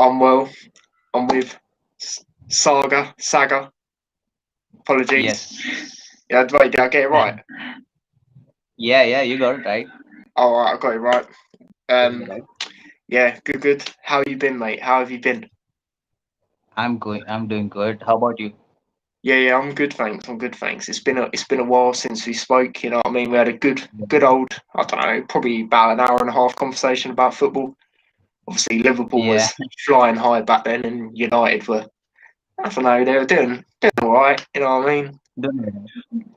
I'm well. I'm with Sagar. Apologies. Yes. Yeah, wait, did I get it right? Yeah, you got it right. All right, I got it right. Um, Right. yeah, good. How you been, mate? How have you been? I'm doing good. How about you? Yeah, I'm good, thanks. I'm good, thanks. It's been a while since we spoke. You know what I mean? We had a good old, I don't know, probably about an hour and a half conversation about football. Obviously, Liverpool Yeah. was flying high back then, and United were, I don't know, they were doing all right. You know what I mean? Doing good.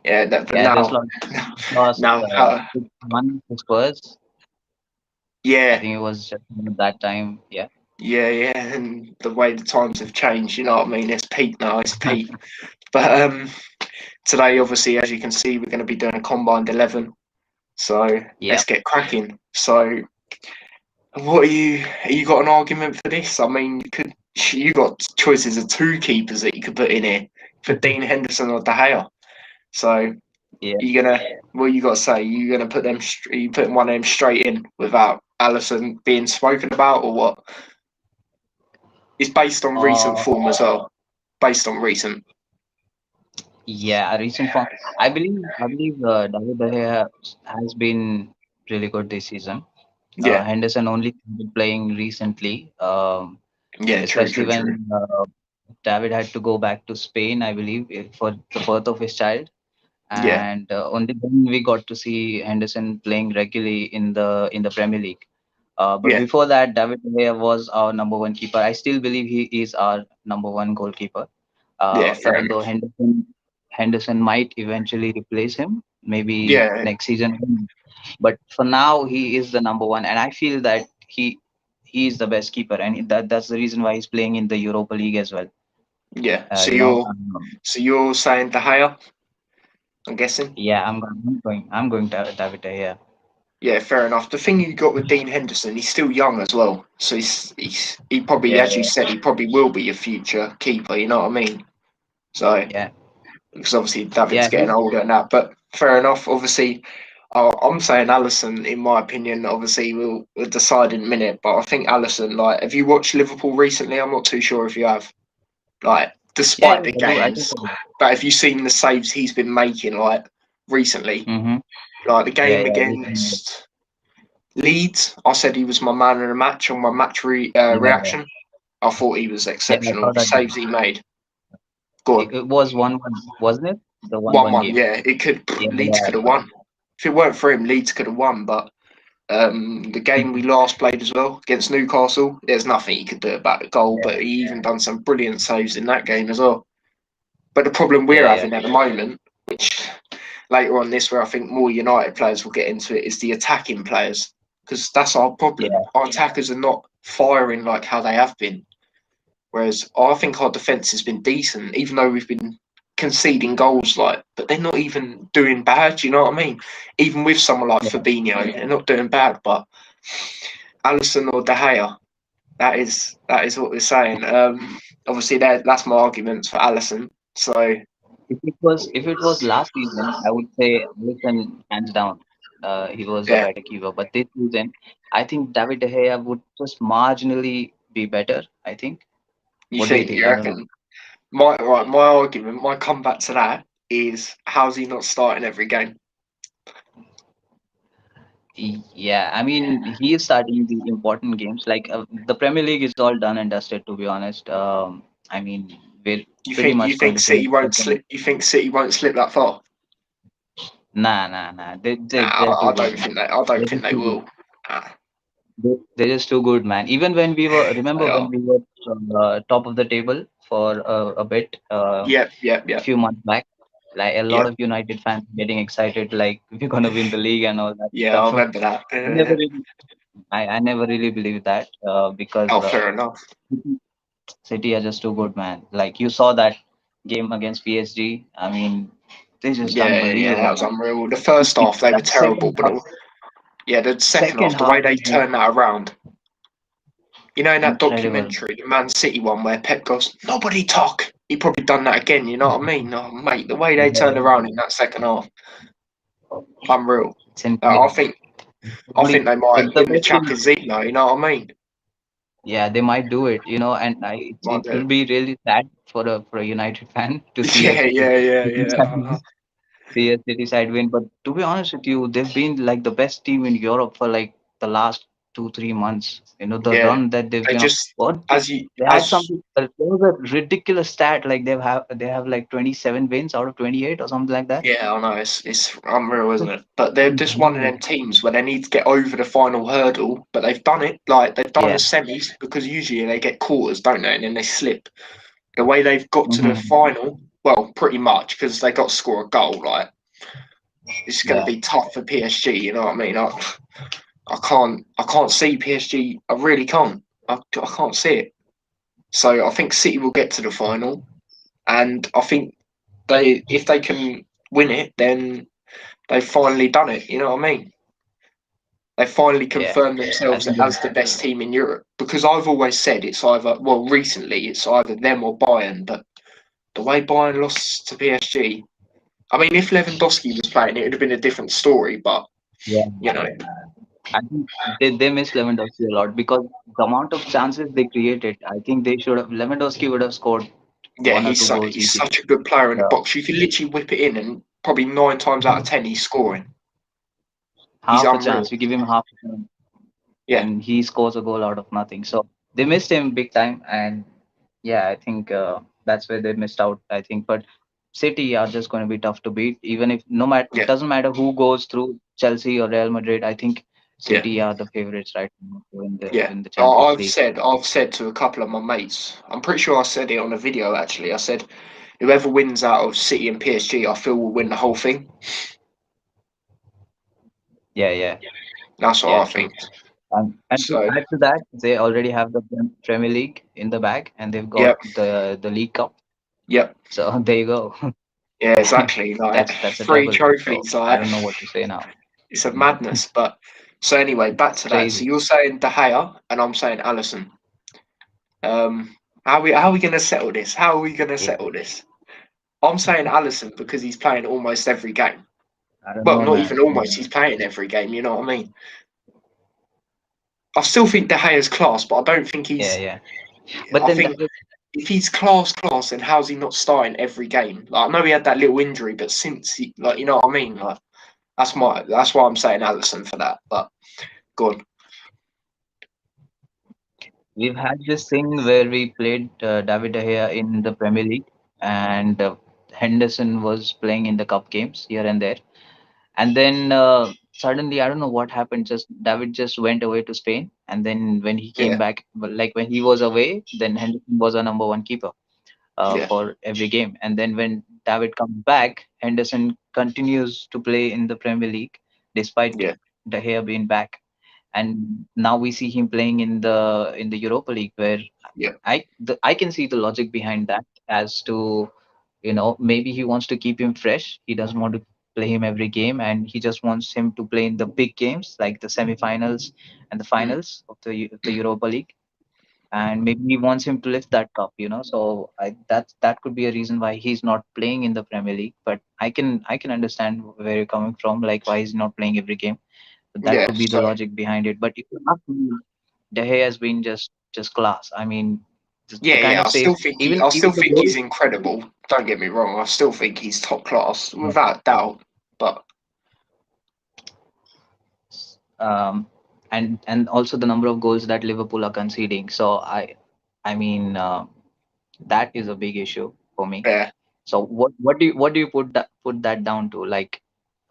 Yeah, but Yeah, just now, lost now, 1 to Spurs. I yeah. think it was just at that time. Yeah. Yeah, and the way the times have changed, you know what I mean? It's peak now, it's peak. But today, obviously, as you can see, we're going to be doing a combined 11. So Yeah. let's get cracking. So, what are you got an argument for this? I mean, you got choices of two keepers that you could put in here for Dean Henderson or De Gea. So, Yeah. what you got to say? You gonna put them? You putting one of them straight in without Allison being spoken about, or what? It's based on recent Uh, form as well. Based on recent. yeah, a recent form. I believe David De Gea has been really good this season. Yeah, Henderson only started playing recently. yeah, true, Especially true, true. when David had to go back to Spain, I believe, for the birth of his child. Yeah, And only then we got to see Henderson playing regularly in the Premier League. But yeah, before that, David De Gea was our number one keeper. I still believe he is our number one goalkeeper. yeah, fair Even though enough. Henderson might eventually replace him, maybe Yeah, next season. But for now, he is the number one, and I feel that he is the best keeper, and that's the reason why he's playing in the Europa League as well. yeah. Uh, So you know, you're um, so you're saying De Gea, I'm guessing. yeah, I'm going to David De Gea. Yeah, fair enough. The thing you got with Dean Henderson, he's still young as well. So he probably, Yeah, as you said, he probably will be a future keeper. You know what I mean? So yeah, because obviously David's yeah. getting older and that, but fair enough. Obviously, I'm saying Allison, in my opinion. Obviously, we'll decide in a minute, but I think Allison. Like, have you watched Liverpool recently? I'm not too sure if you have. Like, Yeah, despite the I do. I think games, I do. but have you seen the saves he's been making? Like recently, Mm-hmm. like the Yeah, game yeah. Recently. against Leeds, I said he was my man of the match on my Yeah, reaction. I thought he was yeah. I exceptional. saw The that. saves he made. Go on. It was 1-1, wasn't it? The 1-1 1-1, game. yeah. It could Yeah, Leeds yeah. I could have saw won. If it weren't for him, Leeds could have won. But the it. game we last played as well against Newcastle, there's nothing he could do about the goal. Yeah, But he even done some brilliant saves in that game as well. But the problem we're yeah, yeah. having at the moment, which later on this, where I think more United players will get into it, is the attacking players, because that's our problem. Yeah, Our attackers are not firing like how they have been. Whereas I think our defence has been decent, even though we've been conceding goals, but they're not even doing bad. Do you know what I mean? Even with someone like yeah. Fabinho, they're not doing bad. But Allison or De Gea, that is what we're saying. Obviously, that's my arguments for Allison. So If it was last season, I would say Allison hands down. He was a yeah, better keeper. But this season, I think David De Gea would just marginally be better. I think. you What do you think think? you I don't know. reckon? My argument, my comeback to that is how's he not starting every game? Yeah, I mean, he is starting the important games. Like the Premier League is all done and dusted, to be honest. I mean, we're You pretty think you much going think to finish City won't second. slip? You think City won't slip that far? Nah. Nah, They're too I good, don't man. think they. I don't They're think just they too good. will. Ah, They're just too good, man. Even when they remember when are. we were top of the table for a bit, a Yep. few months back, like a lot Yep. of United fans getting excited, like we're gonna win the league and all that Yeah, I stuff. remember that. I never really, I never really believed that because Oh, fair enough. City are just too good, man. Like you saw that game against PSG. I mean, they're just Yeah, unbelievable, that was man. unreal. The first half they were That terrible, second but half, yeah, the second second half, the half way they was just turned that around. You know, in that incredible. documentary, the Man City one, where Pep goes, "Nobody talk." He probably done that again. You know what I mean? Oh, mate, the way they turned around in that second half, unreal. It's incredible. I think Probably they might the win the best thing. Champions League now. You know what I mean? Yeah, they might do it, and Might it do will it. be really sad for a United fan to see a Yeah, yeah, yeah, City yeah. side win, see a City side win. But to be honest with you, they've been like the best team in Europe for like the last 2 3 months. The Yeah. run that they've They been on. just What as you they had as something. There was a ridiculous stat like they have like 27 wins out of 28 or something like that. yeah, I know it's unreal, isn't Just it? But they're just one of insane. them teams where they need to get over the final hurdle, but they've done it. Like they've done the Yeah. semis because usually they get quarters, don't they? And then they slip. The way they've got to the Hmm. final, well, pretty much because they got to score a goal. Like it's going to Yeah. be tough for PSG. You know what I mean? I can't see PSG. I really can't. I can't see it. So I think City will get to the final, and I think if they can win it, then they've finally done it. You know what I mean? They finally Yeah. confirmed I themselves think as the best team in Europe. Because I've always said it's either, well, recently it's either them or Bayern. But the way Bayern lost to PSG, I mean, if Lewandowski was playing, it would have been a different story. But yeah. you know, I think they miss Lewandowski a lot because the amount of chances they created, I think they should have Lewandowski would have scored yeah, one or two goals he's easily. such a good player in the So box. You can literally whip it in, and probably 9 times out of 10 he's scoring. He's half a unreal. chance, you give him half a chance, Yeah, and he scores a goal out of nothing. So they missed him big time, and yeah, I think that's where they missed out. I think, but City are just going to be tough to beat, even if no matter it yeah, doesn't matter who goes through Chelsea or Real Madrid. I think yeah. City are the favorites right now to win the Yeah, win the Champions League. I've said to a couple of my mates. I'm pretty sure I said it on a video actually. I said whoever wins out of City and PSG, I feel will win the whole thing. Yeah, yeah, That's what yeah, I true. think. And to So add to that, they already have the Premier League in the bag, and they've got yep, the League Cup. yep, So there you go. yeah, exactly. Like That's a three double. So trophies. I Like don't know what to say now. it's a madness. But so anyway, back It's to that. So crazy. you're saying De Gea and I'm saying Allison. How are we gonna settle this? How are we gonna Yeah, settle this? I'm saying Allison because he's playing almost every game. I don't Well, know, not man. even almost. He's playing every game. You know what I mean? I still think De Gea's class, but I don't think Yeah, he's. yeah. But I then think if he's class, then how's he not starting every game? Like I know he had that little injury, but since he, like, you know what I mean? Like that's why I'm saying Allison for that. But go on. we've had this thing where we played David De Gea in the Premier League, and Henderson was playing in the cup games here and there. And then suddenly, I don't know what happened. Just David just went away to Spain, and then when he came Yeah, back, well, like when he was away, then Henderson was a number one keeper yeah, for every game. And then when David comes back, Henderson continues to play in the Premier League despite yeah, De Gea being back. And now we see him playing in the Europa League, where yeah, I can see the logic behind that as to maybe he wants to keep him fresh. He doesn't want to play him every game, and he just wants him to play in the big games like the semifinals and the mm, finals of the Europa League, and maybe he wants him to lift that cup. So that could be a reason why he's not playing in the Premier League. But I can understand where you're coming from, like why he's not playing every game. But that yeah. could be the So logic behind it. But if you ask me, De Gea has been just class. I mean, the yeah, kind yeah. of saves, I even still the think goal. he's incredible. Don't get me wrong. I still think he's top class without doubt. But um, and also the number of goals that Liverpool are conceding. So I mean that is a big issue for me. yeah, So what do you put that down to? Like,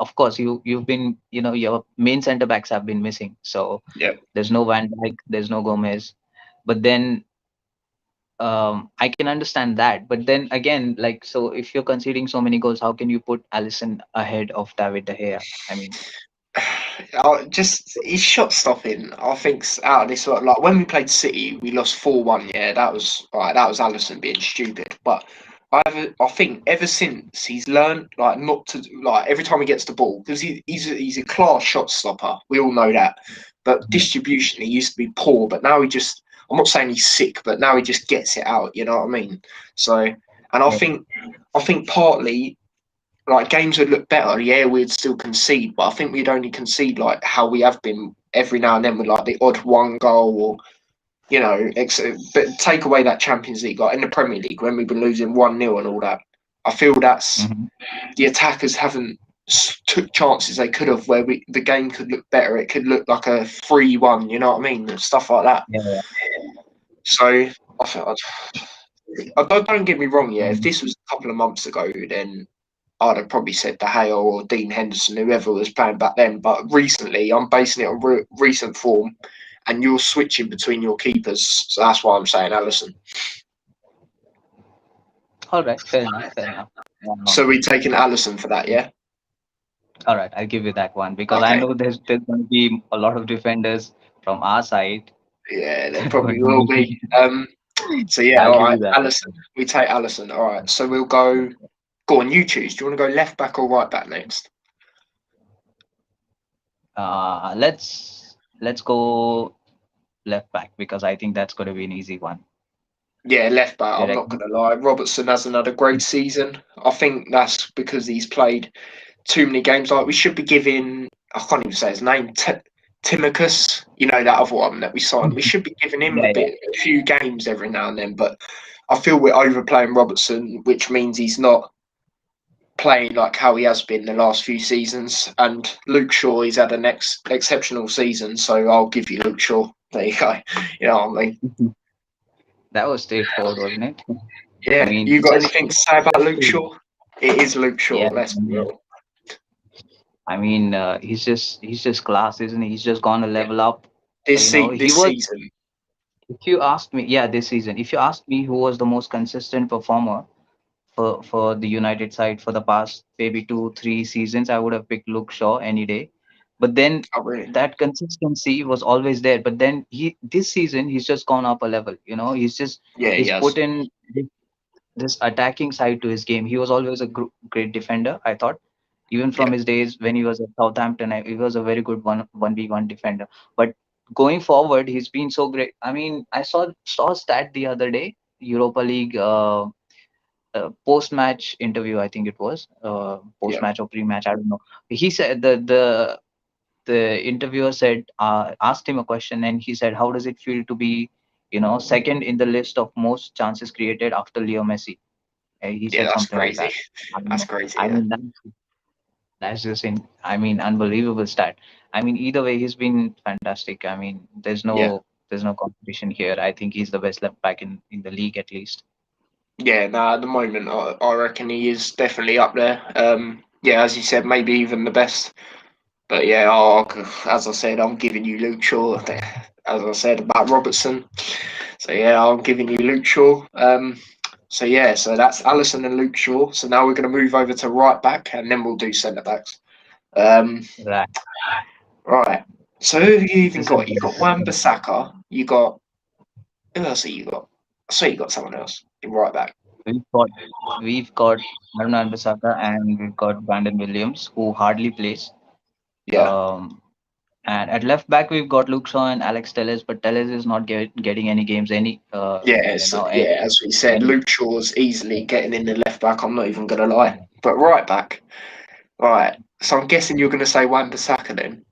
of course you've been your main centre backs have been missing. So yeah, there's no Van Dijk, there's no Gomez, but then I can understand that. But then again, like, so if you're conceding so many goals, how can you put Allison ahead of David De Gea? I mean, just his shot stopping. I think's out of this lot. Like when we played City, we lost 4-1. Yeah, that was right. That was Allison being stupid. But I think ever since he's learned like not to like every time he gets the ball because he's a class shot stopper. We all know that. But distribution, he used to be poor, but now he just. I'm not saying he's sick, but now he just gets it out. You know what I mean? So, and I think partly like games would look better. Yeah, we'd still concede, but I think we'd only concede like how we have been every now and then with like the odd one goal or but take away that Champions League, like in the Premier League when we've been losing 1-0 and all that. I feel that's Mhm. the attackers haven't took chances they could have where the game could look better. It could look like a 3-1. You know what I mean? And stuff like that. Yeah, yeah. So I felt. Don't get me wrong. Yeah, if Mhm. this was a couple of months ago, then I'd have probably said De Gea or Dean Henderson, whoever was playing back then. But recently, I'm basing it on recent form, and you're switching between your keepers. So that's why I'm saying Allison. All right, fair enough, fair enough. So we're taking Allison for that, yeah? All right, I'll give you that one because I Okay. know there's going to be a lot of defenders from our side. Yeah, there But probably will be. So yeah, I'll all give right, you that one. Allison. We take Allison. All right. So we'll go. Go on, you choose. Do you want to go left back or right back next? Let's go left back because I think that's going to be an easy one. Yeah, left back. You I'm not reckon? going to lie. Robertson hasn't had a great season. I think that's because he's played too many games. Like we should be giving. I can't even say his name. Timicus. You know that other one that we signed. We should be giving him Yeah, a few games every now and then. But I feel we're overplaying Robertson, which means he's not playing like how he has been the last few seasons. And Luke Shaw, he's had an exceptional season, so I'll give you Luke Shaw. There you go. You know what I mean? yeah. That was straightforward, wasn't it? I Yeah. mean, You got anything to say about just Luke to- Shaw? It is Luke Shaw. yeah. Let's be real. I mean, he's just class, isn't he? He's just gonna Yeah. level up. He This was. season. If you asked me, yeah, this season, if you asked me who was the most consistent performer for the United side for the past maybe 2 3 seasons, I would have picked Luke Shaw any day. But then Oh, really? that consistency was always there. But then he this season he's just gone up a level. Yeah, he He's has. put in this attacking side to his game. He was always a great defender, I thought. Even Yeah. from his days when he was at Southampton, he was a very good 1v1 defender. But going forward, he's been so great. I mean, I saw a stat the other day, Europa League post match interview. I think it was post Yeah. match or pre match. I don't know. He said the interviewer said asked him a question, and he said, "How does it feel to be, second in the list of most chances created after Leo Messi?" He Yeah, said that's something like crazy. that. I That's mean, crazy. I Yeah. mean that's just unbelievable stat. I mean, either way, he's been fantastic. I mean, Yeah. there's no competition here. I think he's the best left back in the league at least. Yeah. No, at the moment, I reckon he is definitely up there. Yeah, as you said, maybe even the best. But yeah, as I said, I'm giving you Luke Shaw. As I said about Robertson. So yeah, I'm giving you Luke Shaw. So yeah, so that's Allison and Luke Shaw. So now we're going to move over to right back, and then we'll do centre backs. Um, Right. right. So who have you even This is got? You got Wan-Bissaka. You got who else have you got? I swear you got someone else in right back. we've got we've got Haruna Ambasaka and we've got Brandon Williams who hardly plays. Yeah. Um, and at left back we've got Luke Shaw and Alex Telles, but Telles is not getting any games Yeah, as we said, any. Luke Shaw's easily getting in the left back. I'm not even going to lie. But right back, right. So I'm guessing you're going to say Wan-Bissaka then,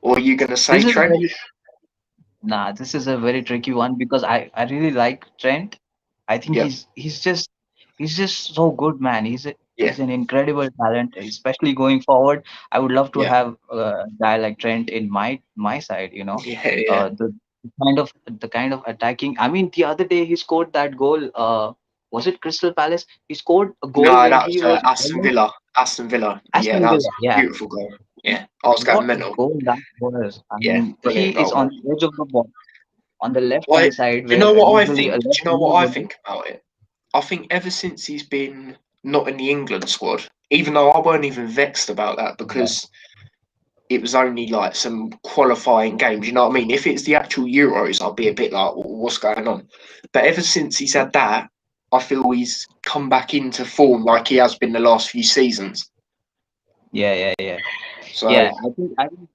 or are you going to say This is a Trent? very this is a very tricky one because I really like Trent. I think Yeah, he's just so good, man. yeah, He's an incredible talent, especially going forward. I would love to yeah, have a guy like Trent in my side. yeah, yeah. The kind of attacking. I mean, the other day he scored that goal. Was it Crystal Palace? He scored a goal No, where that's he was Aston almost Villa. Aston Villa. Yeah, Aston that was Villa. a Yeah, beautiful goal. Yeah, I was going what a mental. goal that was! I Yeah, mean, he brilliant is goal. on the edge of the ball on the left Why? hand Do side you where know what I usually a think? Do left you know winger what I would. think about it? I think ever since he's been not in the England squad, even though I weren't even vexed about that Yeah, because it was only like some qualifying games. You know what I mean? If it's the actual Euros, I'll be a bit like, what's going on? But ever since he's had that, I feel he's come back into form like he has been the last few seasons. yeah. So Yeah, I think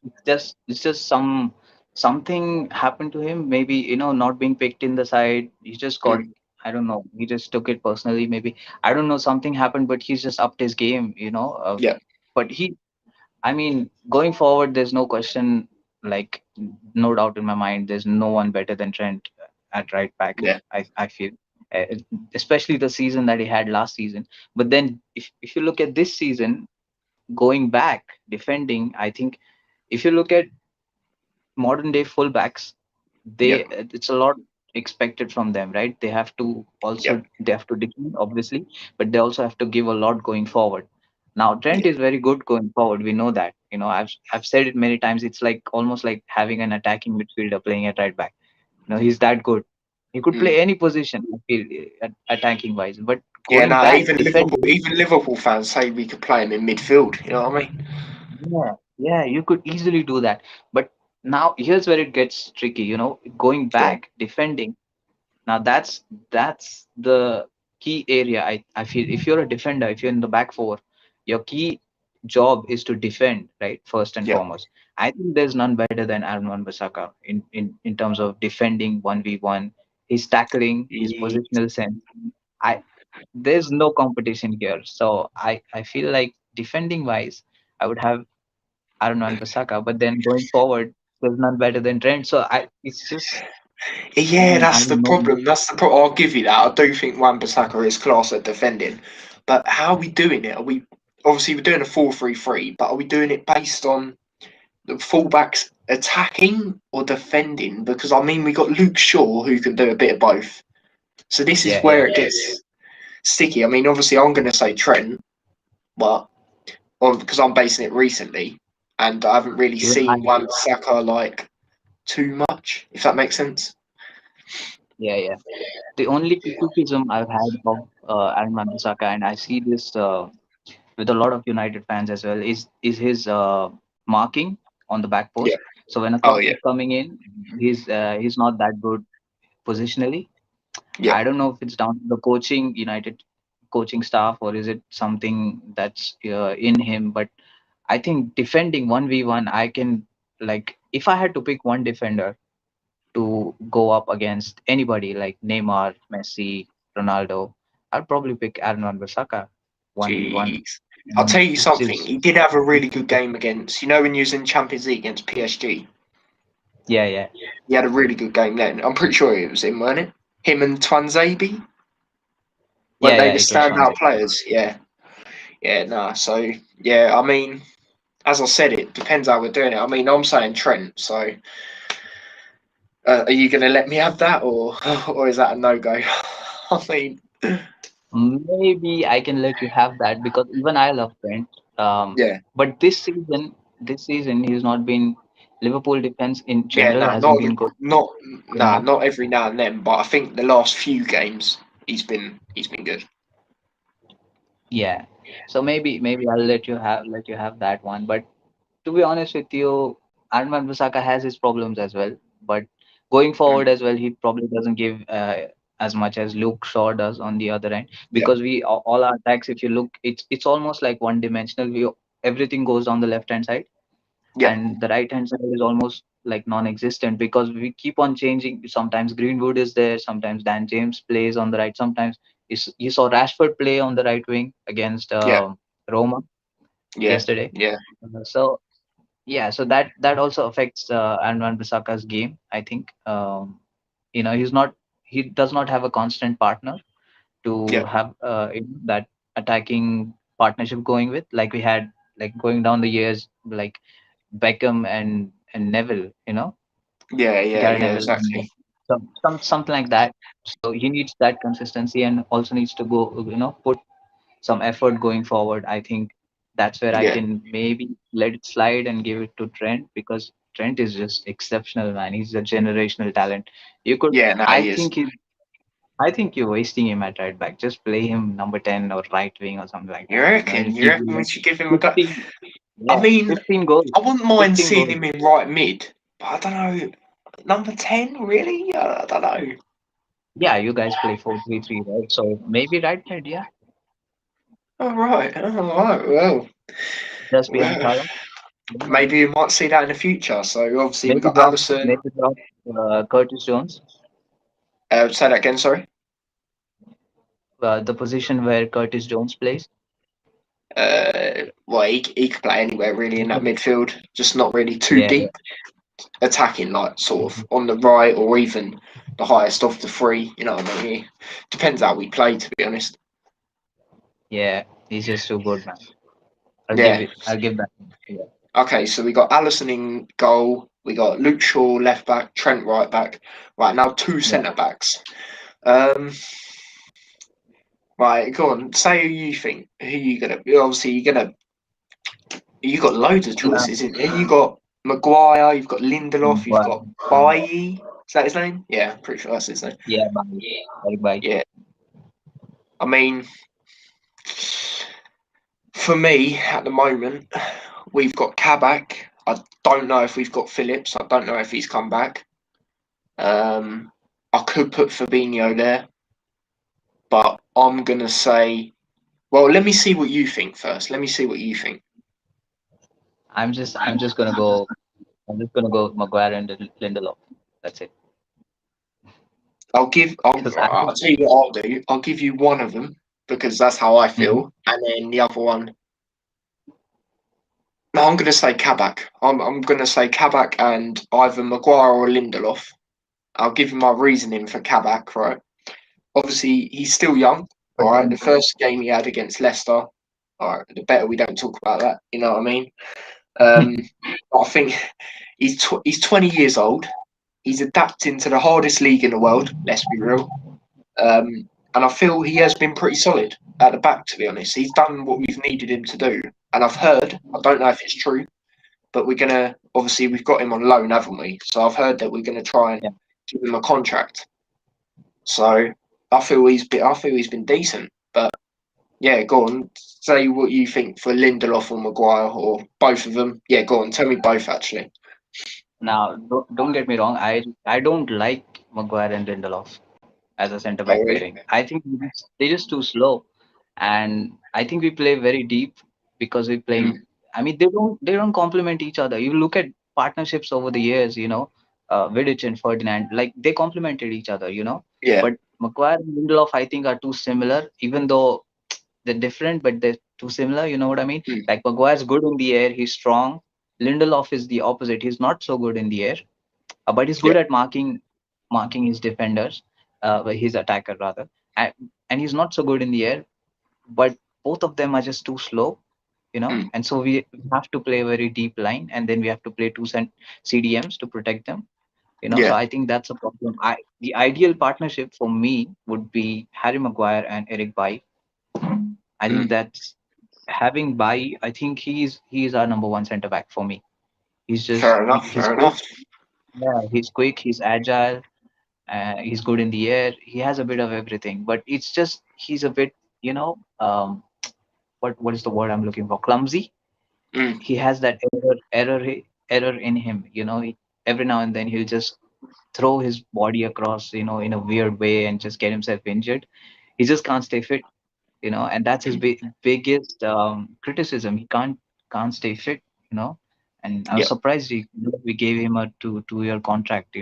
it's just something happened to him. Maybe not being picked in the side. He just got, mm, I don't know. He just took it personally. Maybe I don't know. Something happened, but he's just upped his game. yeah, But I mean, going forward, there's no question. like no doubt in my mind, there's no one better than Trent at right back. Yeah, I feel, uh, especially the season that he had last season. But then if you look at this season, going back defending, I think if you look at modern day fullbacks, yeah, it's a lot expected from them, right? yeah, They have to defend obviously, but they also have to give a lot going forward. Now Trent yeah. is very good going forward, we know that. I've said it many times, it's like almost like having an attacking midfielder playing at right back. He's that good. He could Mm. play any position, I feel, attacking wise, but Yeah, going no, back defending. Even Liverpool fans say we could play him in midfield. You know what I mean? Yeah, yeah, you could easily do that. But now here's where it gets tricky, going Go on. back defending. Now that's the key area. I feel if you're a defender, if you're in the back four, your key job is to defend, right? First and Yeah. foremost. I think there's none better than Aaron Wan-Bissaka in terms of defending 1v1, his tackling, his Yeah. positional sense. I There's no competition here. So I feel like defending wise, I would have Aaron Wan-Bissaka, but then going forward, there's none better than Trent. So it's just, Yeah, man, I that's the don't know. problem. That's the problem. I'll give you that. I do think Wan-Bissaka is class at defending, but how are we doing it? Are we obviously we're doing a 4-3-3, but are we doing it based on the fullbacks attacking or defending? Because I mean, we got Luke Shaw who can do a bit of both. So this is Yeah, where yeah. it gets sticky. I mean, obviously, I'm going to say Trent, but because I'm basing it recently, and I haven't really Even seen I, Wan-Bissaka like too much. If that makes sense. yeah, yeah. The only criticism I've had of Aaron Wan-Bissaka, and I see this with a lot of United fans as well, is his marking on the back Yeah. post. So when a Oh cross yeah. is coming in, he's not that good positionally. Yeah. I don't know if it's down to the coaching, United coaching staff, or is it something that's in him. But I think defending 1v1, I can, like, if I had to pick one defender to go up against anybody like Neymar, Messi, Ronaldo, I'd probably pick Aaron Wan-Bissaka 1v1. Jeez. I'll tell you It's something. just, He did have a really good game against. You know when he was in Champions League against PSG, yeah, yeah, he had a really good game then. I'm pretty sure it was him, weren't it? Him and Twanzebe, weren't yeah, they yeah. the It was standout Swansea. players? Yeah. Yeah. Nah. So yeah. I mean, as I said, it depends how we're doing it. I mean, I'm saying Trent. So are you going to let me have that, or or is that a no go? I mean, Maybe I can let you have that because even I love Trent. yeah. But this season he's not been. Liverpool defense in Yeah, general no, hasn't been good. not every now and then, but I think the last few games he's been good. Yeah. So maybe I'll let you have that one. But to be honest with you, Aaron Wan-Bissaka has his problems as well. But going Mm, forward as well, he probably doesn't give as much as Luke Shaw does on the other end yeah, because all our attacks, if you look, it's almost like one dimensional. Everything goes on the left hand side, yeah, and the right hand side is almost like non-existent because we keep on changing. Sometimes Greenwood is there, sometimes Dan James plays on the right, sometimes you saw Rashford play on the right wing against yeah, Roma yeah, yesterday. yeah, So yeah, so that also affects Anwan Bisaka's game, I think. He does not have a constant partner to yeah, have that attacking partnership going with, like we had, like going down the years, like Beckham and Neville, yeah, yeah, Gary yeah, Neville, exactly. something like that. So he needs that consistency and also needs to go, put some effort going forward. I think that's where I Yeah, can maybe let it slide and give it to Trent because Trent is just exceptional, man. He's a generational talent. You could, yeah, no, I he is. think I think you're wasting him at right back. Just play him number 10 or right wing or something like You that. reckon? It'll You give reckon we you should give him a go? 15, I yeah, mean, 15 goals, I wouldn't mind 15 seeing goals. him in right mid, but I don't know. Number 10, really? I don't know. Yeah, you guys play 4-3-3, right? So maybe right mid, yeah, All right, all right. just behind Well, Salah. Yeah. maybe we might see that in the future. So obviously we Maybe got drop, Allison. maybe drop Curtis Jones, Say that again. Sorry. the position where Curtis Jones plays. Well, he could play anywhere really in that midfield, just not really too Yeah, deep. attacking, like sort of on the right or even the highest of the three. You know what I mean? It depends how we play, to be honest. Yeah, he's just too good, man. Yeah. I'll give that. Yeah, Okay, so we got Allison in goal. We got Luke Shaw left back, Trent right back. Right now, two yeah. centre backs. Um, right, go on. Say who you think. Who you gonna? Obviously, you're gonna. You got loads of choices in there. You got Maguire. You've got Lindelof. You've But, got Bailly. Is that his name? Yeah, pretty sure that's his name. yeah, bye. Eric, bye. Yeah. I mean, for me at the moment, we've got Kabak. I don't know if we've got Phillips. I don't know if he's come back. Um, I could put Fabinho there, but I'm gonna say. Well, let me see what you think first. Let me see what you think. I'm just gonna go. I'm just gonna go Maguire and Lindelof. That's it. I'll give. Because I I'll think tell you what I'll do. I'll give you one of them because that's how I Mhm. feel, and then the other one. No, I'm gonna say Kabak. I'm gonna say Kabak and either Maguire or Lindelof. I'll give you my reasoning for Kabak. Right. Obviously, he's still young. All right. The first game he had against Leicester. All right. The better we don't talk about that. You know what I mean? Um, I think he's 20 years old. He's adapting to the hardest league in the world. Let's be real. And I feel he has been pretty solid at the back. To be honest, he's done what we've needed him to do. And I've heard, I don't know if it's true, but we're gonna obviously we've got him on loan, haven't we? So I've heard that we're gonna try and yeah. give him a contract. So I feel he's been decent. But yeah, go on. Say what you think for Lindelof or Maguire or both of them. Yeah, go on. Tell me both actually. Now, don't get me wrong. I don't like Maguire and Lindelof as a centre Oh, back really? pairing. I think they're just too slow, and I think we play very deep because we're Mm, playing. I mean, they don't complement each other. You look at partnerships over the years, Vidic and Ferdinand, like they complemented each other, yeah, But Maguire and Lindelof, I think, are too similar, even though they're different, but they're too similar. You know what I mean? mm, Like Maguire's good in the air, he's strong. Lindelof is the opposite. He's not so good in the air, but he's yeah, good at marking his defenders, his attacker rather, and, and he's not so good in the air. But both of them are just too slow. mm, And so we have to play a very deep line, and then we have to play CDMs to protect them. So yeah, I think that's a problem. The ideal partnership for me would be Harry Maguire and Eric Bailly. I think mm. that's having Bailly. I think he's our number one center back for me. Fair enough. He's Fair quick. enough. Yeah, he's quick. He's agile. He's good in the air. He has a bit of everything, but it's just he's a bit, what is the word I'm looking for? Clumsy. Mm, He has that error in him. Every now and then he'll just throw his body across, in a weird way and just get himself injured. He just can't stay fit, and that's his mm, biggest criticism. He can't stay fit, you know. And I was yeah, surprised we gave him a two-year contract,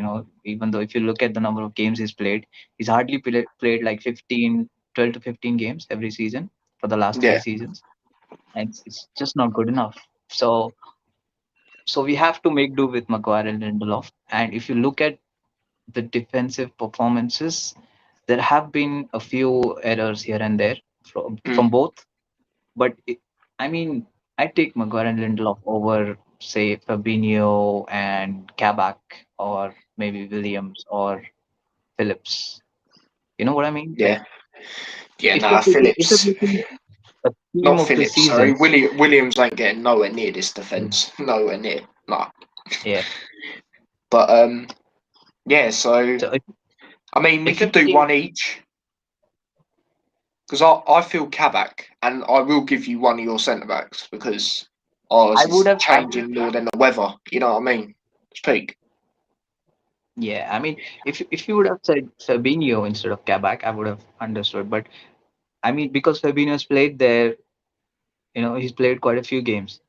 even though if you look at the number of games he's played, he's hardly played like 12 to 15 games every season for the last three yeah, seasons, and it's just not good enough. So we have to make do with Maguire and Lindelof. And if you look at the defensive performances, there have been a few errors here and there from mm, both. But I mean, I take Maguire and Lindelof over, say, Fabinho and Kabak, or maybe Williams or Phillips. You know what I mean? Like, yeah, yeah. if Nah, you're picking, if you're Phillips, picking a team not of the Phillips. Sorry, season, Williams ain't getting nowhere near this Mm. defense. Nowhere near. Nah. Yeah. But yeah. So So I mean, we if you're could do picking, one each because I feel Kabak, and I will give you one of your centre backs because ours I would is have, changing more than the weather. You know what I mean? Speak. yeah. I mean, if you would have said Fabinho instead of Kabak, I would have understood. But I mean, because Fabinho's played there, he's played quite a few games.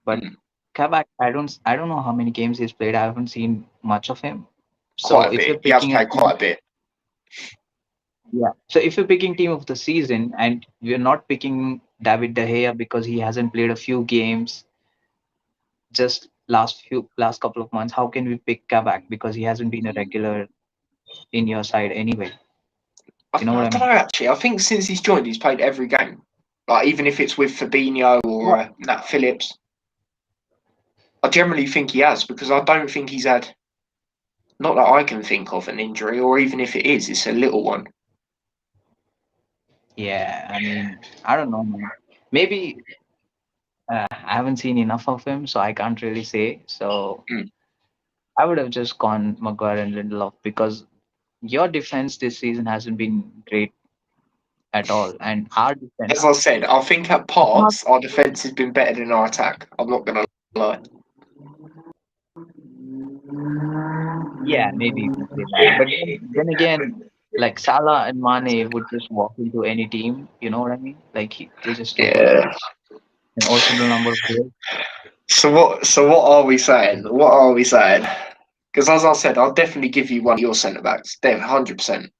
But Mm, Kabak, I don't know how many games he's played. I haven't seen much of him. So quite a if you're bit. He has picking a played team, quite a bit. yeah. So if you're picking team of the season and we're not picking David De Gea because he hasn't played a few games, just last couple of months, how can we pick Kabak because he hasn't been a regular in your side anyway? You know what I I don't mean? know actually. I think since he's joined, he's played every game. Like even if it's with Fabinho Yeah. or Nat Phillips, I generally think he has because I don't think he's had, not that I can think of, an injury, or even if it is, it's a little one. Yeah, I mean, I don't know, man. Maybe I haven't seen enough of him, so I can't really say. So Mm. I would have just gone Maguire and Lindelof because your defense this season hasn't been great at all, and our defense, As I said, I think at it's not. parts our defense has been better than our attack. I'm not gonna lie. Yeah, maybe you can say that. But then again, like Salah and Mane would just walk into any team. You know what I mean? Like they just do good Yeah. there, and also the number of goals. So what? So what are we saying? What are we saying? Because as I said, I'll definitely give you one of your centre backs. Then 100%.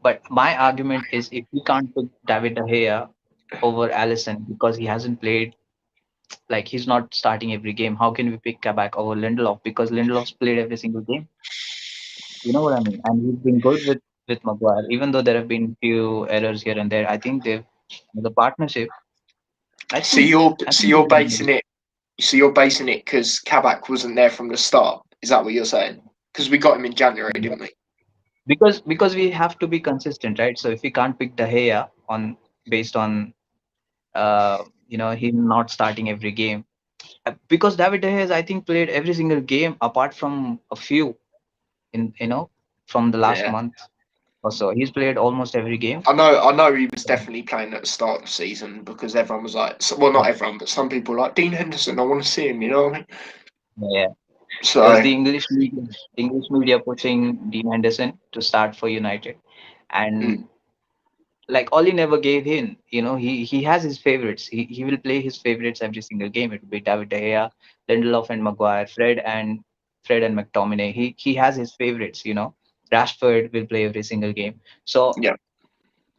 But my argument is if we can't put David De Gea over Allison because he hasn't played, like he's not starting every game, how can we pick Kabak over Lindelof because Lindelof's played every single game? You know what I mean? And he's been good with Maguire, even though there have been few errors here and there. I think they've the partnership. I So think you're I so think you're they've done very basing it. So you're basing it because Kabak wasn't there from the start. Is that what you're saying? Because we got him in January, well. didn't we? Because we have to be consistent, right? So if we can't pick De Gea on based on him not starting every game, because David De Gea has I think played every single game apart from a few in from the last Yeah. month or so. He's played almost every game. I know he was definitely playing at the start of the season because everyone was like, well, not Yeah, everyone, but some people were like Dean Henderson. I want to see him. You know what I mean? yeah. It was So the English media pushing Dean Henderson to start for United, mm, and like Ollie never gave in. He has his favorites. He will play his favorites every single game. It will be David De Gea, Lindelof and Maguire, Fred and McTominay. He has his favorites. Rashford will play every single game. So yeah.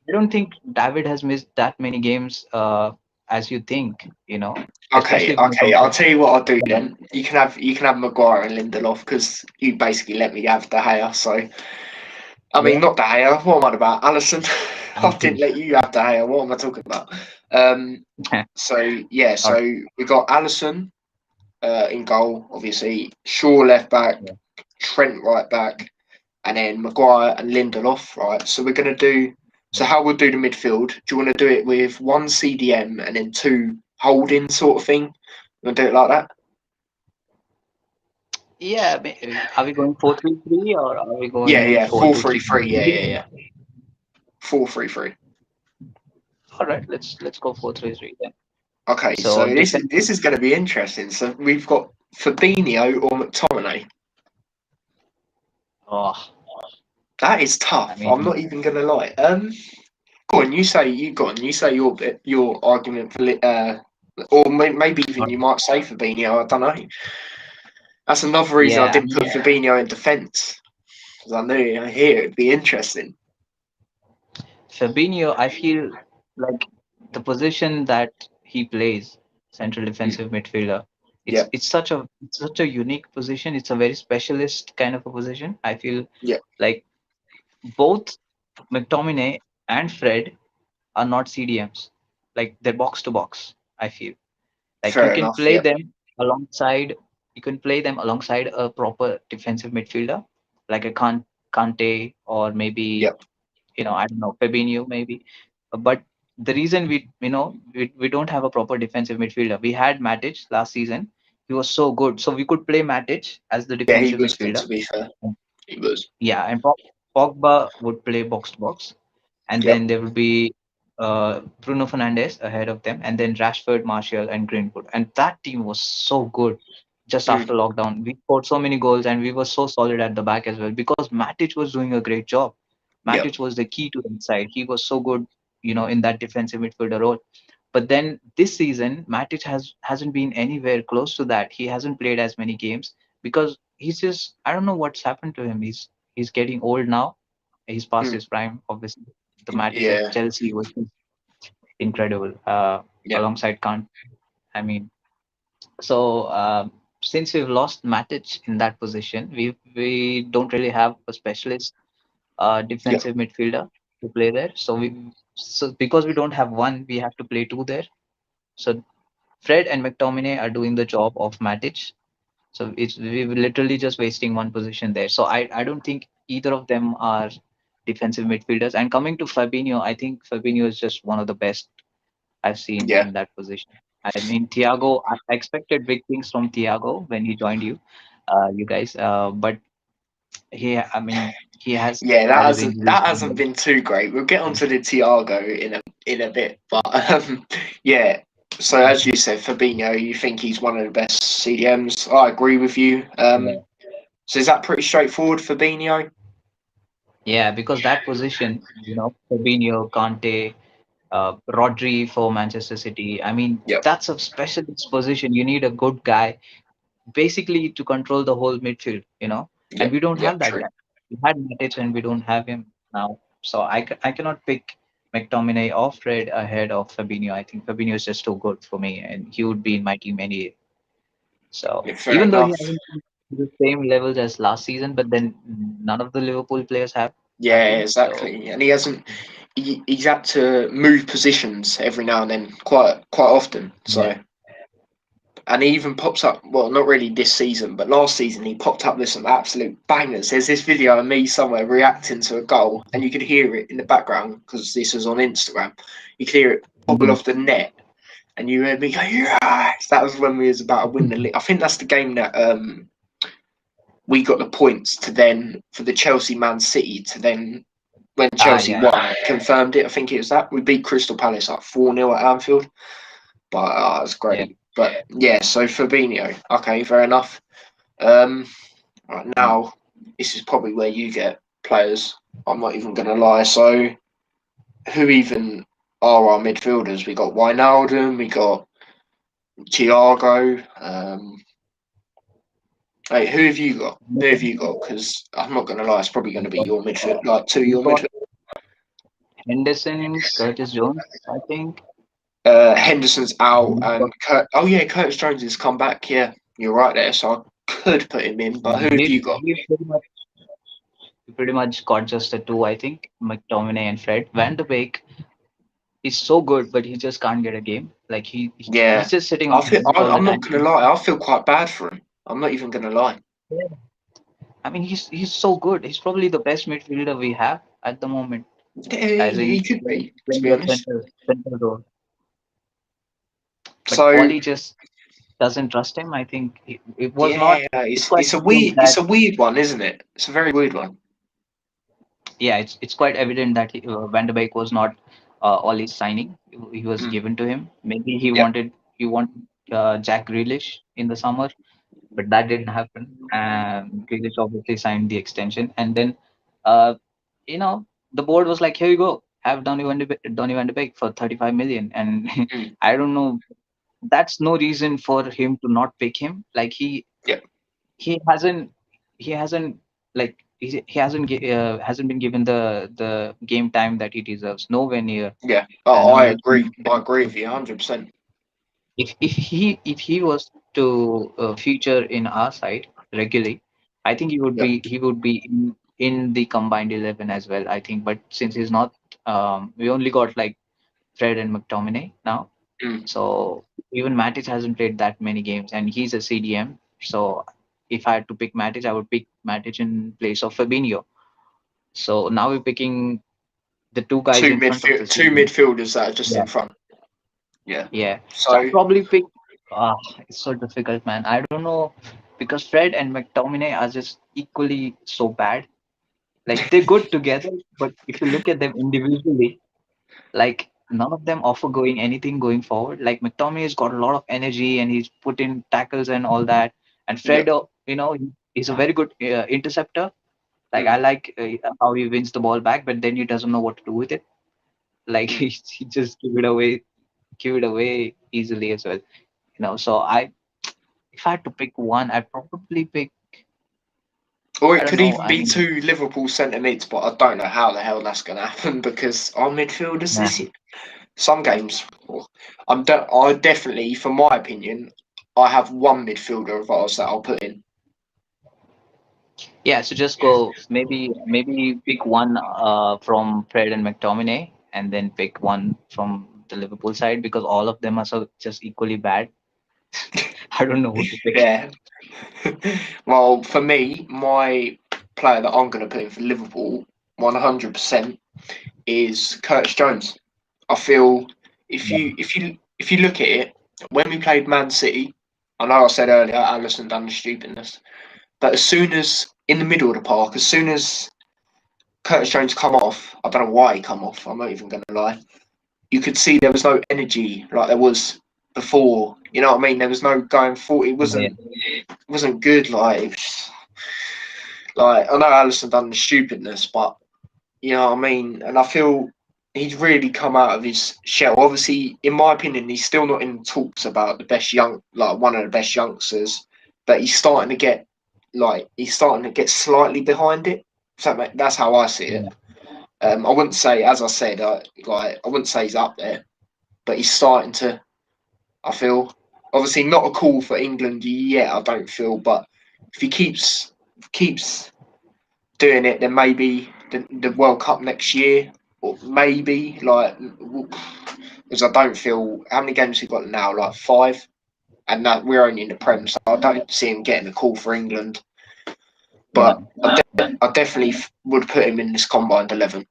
I don't think David has missed that many games as you think. Okay, Especially when it okay. comes I'll to tell you what I'll do Salah. then. You can have Maguire and Lindelof because you basically let me have De Gea. So I mean, Yeah. not De Gea. What am I about? Allison. I didn't Okay. let you have De Gea. What am I talking about? Um. So yeah. All So right. we got Allison in goal, obviously. Shaw left back, Yeah. Trent right back, and then Maguire and Lindelof. Right. So we're gonna do. So how we'll do the midfield? Do you want to do it with one CDM and then two holding sort of thing? You want to do it like that? Yeah. Are we going 4-3-3 or are we Yeah, going yeah. four Four two three three? three. Yeah, yeah, yeah. 4-3-3. All right. Let's go 4-3-3 then. Okay, so So this defensive. is going to be interesting. So we've got Fabinho or McTominay. Oh, That is I tough. I'm mean, not even going to lie. Go on. Go on. You say your bit, your argument for or maybe even you might say Fabinho. I don't know. That's another reason I yeah, I didn't put mean, Fabinho in defence because I knew here it'd be interesting. Fabinho, I feel like the position that he plays, central Mm, defensive midfielder, it's yeah, it's such a unique position. It's a very specialist kind of a position. I feel yeah, like both McTominay and Fred are not CDMs. Like they're box to box, I feel. Like fair enough. Yeah, alongside you can play them alongside a proper defensive midfielder, like a Kante or maybe yeah, I don't know, Fabinho maybe. But the reason we don't have a proper defensive midfielder, we had Matic last season. He was so good. So we could play Matic as the yeah. He defensive was good midfielder. to be fair. He was. Yeah, and Pogba would play box to box. And Yep. then there would be Bruno Fernandes ahead of them, and then Rashford, Martial, and Greenwood. And that team was so good just Mm, after lockdown. We scored so many goals, and we were so solid at the back as well because Matic was doing a great job. yep. Matic was the key to the side. He was so good, in that defensive midfielder role. But then this season, Matic hasn't been anywhere close to that. He hasn't played as many games because he's just I don't know what's happened to him. He's getting old now. He's past Mm, his prime, obviously. The Matic at yeah. Chelsea was incredible. Yep. Alongside Kant, I mean, So since we've lost Matic in that position, we don't really have a specialist Yeah, defensive midfielder to play there. So because we don't have one, we have to play two there. So Fred and McTominay are doing the job of Matic. So we're literally just wasting one position there. So I don't think either of them are defensive midfielders. And coming to Fabinho, I think Fabinho is just one of the best I've seen yeah, in that position. I mean, Thiago, I expected big things from Thiago when he joined you guys. But I mean, he has yeah. had his injuries. That hasn't been too great. We'll get onto the Tiago in a bit, but yeah. So as you said, Fabinho, you think he's one of the best CDMs. I agree with you. Yeah, So is that pretty straightforward, Fabinho? yeah, because that position, Fabinho, Kante, Rodri for Manchester City. I mean, Yep, that's a specialist position. You need a good guy basically to control the whole midfield. And yep, we don't yep. have that True. guy. We had Matic and we don't have him now. So I cannot pick McTominay or Fred ahead of Fabinho. I think Fabinho is just too good for me, and he would be in my team anyway. So Yeah, fair even though he enough. hasn't been to the same levels as last season, but then none of the Liverpool players have Yeah, been. So exactly. And he hasn't. He's had to move positions every now and then, quite often. yeah, So, and he even pops up. Well, not really this season, but last season he popped up with some absolute bangers. There's this video of me somewhere reacting to a goal, and you could hear it in the background because this was on Instagram. You could hear it bobble Mhm. off the net, and you heard me go, "Yes!" That was when we was about to win the league. I think that's the game that we got the points to then for the Chelsea Man City to then when Chelsea Yeah, won confirmed it. I think it was that we beat Crystal Palace like 4-0 at Anfield, but that's yeah. great. But yeah, so Fabinho, okay, fair enough. Um, right now, this is probably where you get players. I'm not even gonna lie. So who even are our midfielders? We got Wijnaldum, we got Thiago. Hey, who have you got? Who have you got? Because I'm not going to lie, it's probably going to be your midfield, like two We've your got midfield. Henderson, Curtis Jones, I think. Henderson's out, We've and got, oh yeah, Curtis Jones has come back. Yeah, you're right there. So I could put him in, but who have we've, you got? we've pretty much got just the two, I think, McTominay and Fred. Van de Beek is so good, but he just can't get a game. Like he's Yeah, just sitting on the bench all the I'm not time. going to lie. I feel quite bad for him. I'm not even going to lie. Yeah. I mean, he's so good. He's probably the best midfielder we have at the moment, Yeah, as he in could be, to playing be the honest. center role. But So Oli just doesn't trust him. I think it was not. yeah, It's quite evident it's that a weird one, isn't it? It's a very weird one. yeah, it's quite evident that Van de Beek was not Ollie's signing. He was Mm, given to him. Maybe yeah, he wanted Jack Grealish in the summer, but that didn't happen. And Grealish obviously signed the extension, and then uh, you know the board was like, here you go, have Donny Van de Beek for 35 million, and mm, I don't know. That's no reason for him to not pick him. Like yeah, he hasn't he hasn't hasn't been given the game time that he deserves, nowhere near. yeah. And Oh, now I he's agree. I agree with you 100%. if he was to feature in our side regularly, I think Yeah. he would be in the combined 11 as well, I think. But since he's not, we only got like Fred and McTominay now. Mm. So even Matic hasn't played that many games, and he's a CDM. So if I had to pick Matic, I would pick Matic in place of Fabinho. So now we're picking the two guys in front of the Two CDM. midfielders that are just Yeah, in front. Yeah. yeah. So I'll So probably pick. Ah, it's so difficult, man. I don't know because Fred and McTominay are just equally so bad. Like they're good together, but if you look at them individually, like none of them offer going anything going forward. Like McTominay's got a lot of energy and he's put in tackles and all that. And yeah. Fred, he's a very good interceptor. Like Mm, I like how he wins the ball back, but then he doesn't know what to do with it. Like mm. he just give it away easily as well. So if I had to pick one, I'd probably pick. Or I it don't could know. even I be mean, two Liverpool centre mids, but I don't know how the hell that's going to happen because our midfielders nah, this some games. I definitely, for my opinion, I have one midfielder of ours that I'll put in. Yeah, so just go maybe pick one from Fred and McTominay, and then pick one from the Liverpool side because all of them are so just equally bad. I don't know who to pick. Yeah. Well, for me, my player that I'm going to put in for Liverpool, 100%, is Curtis Jones. I feel if you look at it, when we played Man City, I know I said earlier Allison done the stupidness, but as soon as in the middle of the park, as soon as Curtis Jones come off, I don't know why he come off. I'm not even going to lie. You could see there was no energy like there was before. You know what I mean? There was no going forward. It Yeah, wasn't good. Like I know Allison done the stupidness, but you know what I mean. And I feel he's really come out of his shell. Obviously, in my opinion, he's still not in talks about the best like one of the best youngsters, but he's starting to get slightly behind it. So that's how I see it. yeah, I wouldn't say, as I said, I wouldn't say he's up there, but he's starting to. I feel obviously not a call for England yet. I don't feel, but if he keeps doing it, then maybe the World Cup next year, or maybe because I don't feel how many games we got now, like 5, and that we're only in the Prem, so I don't see him getting a call for England. yeah, But I definitely would put him in this combined 11.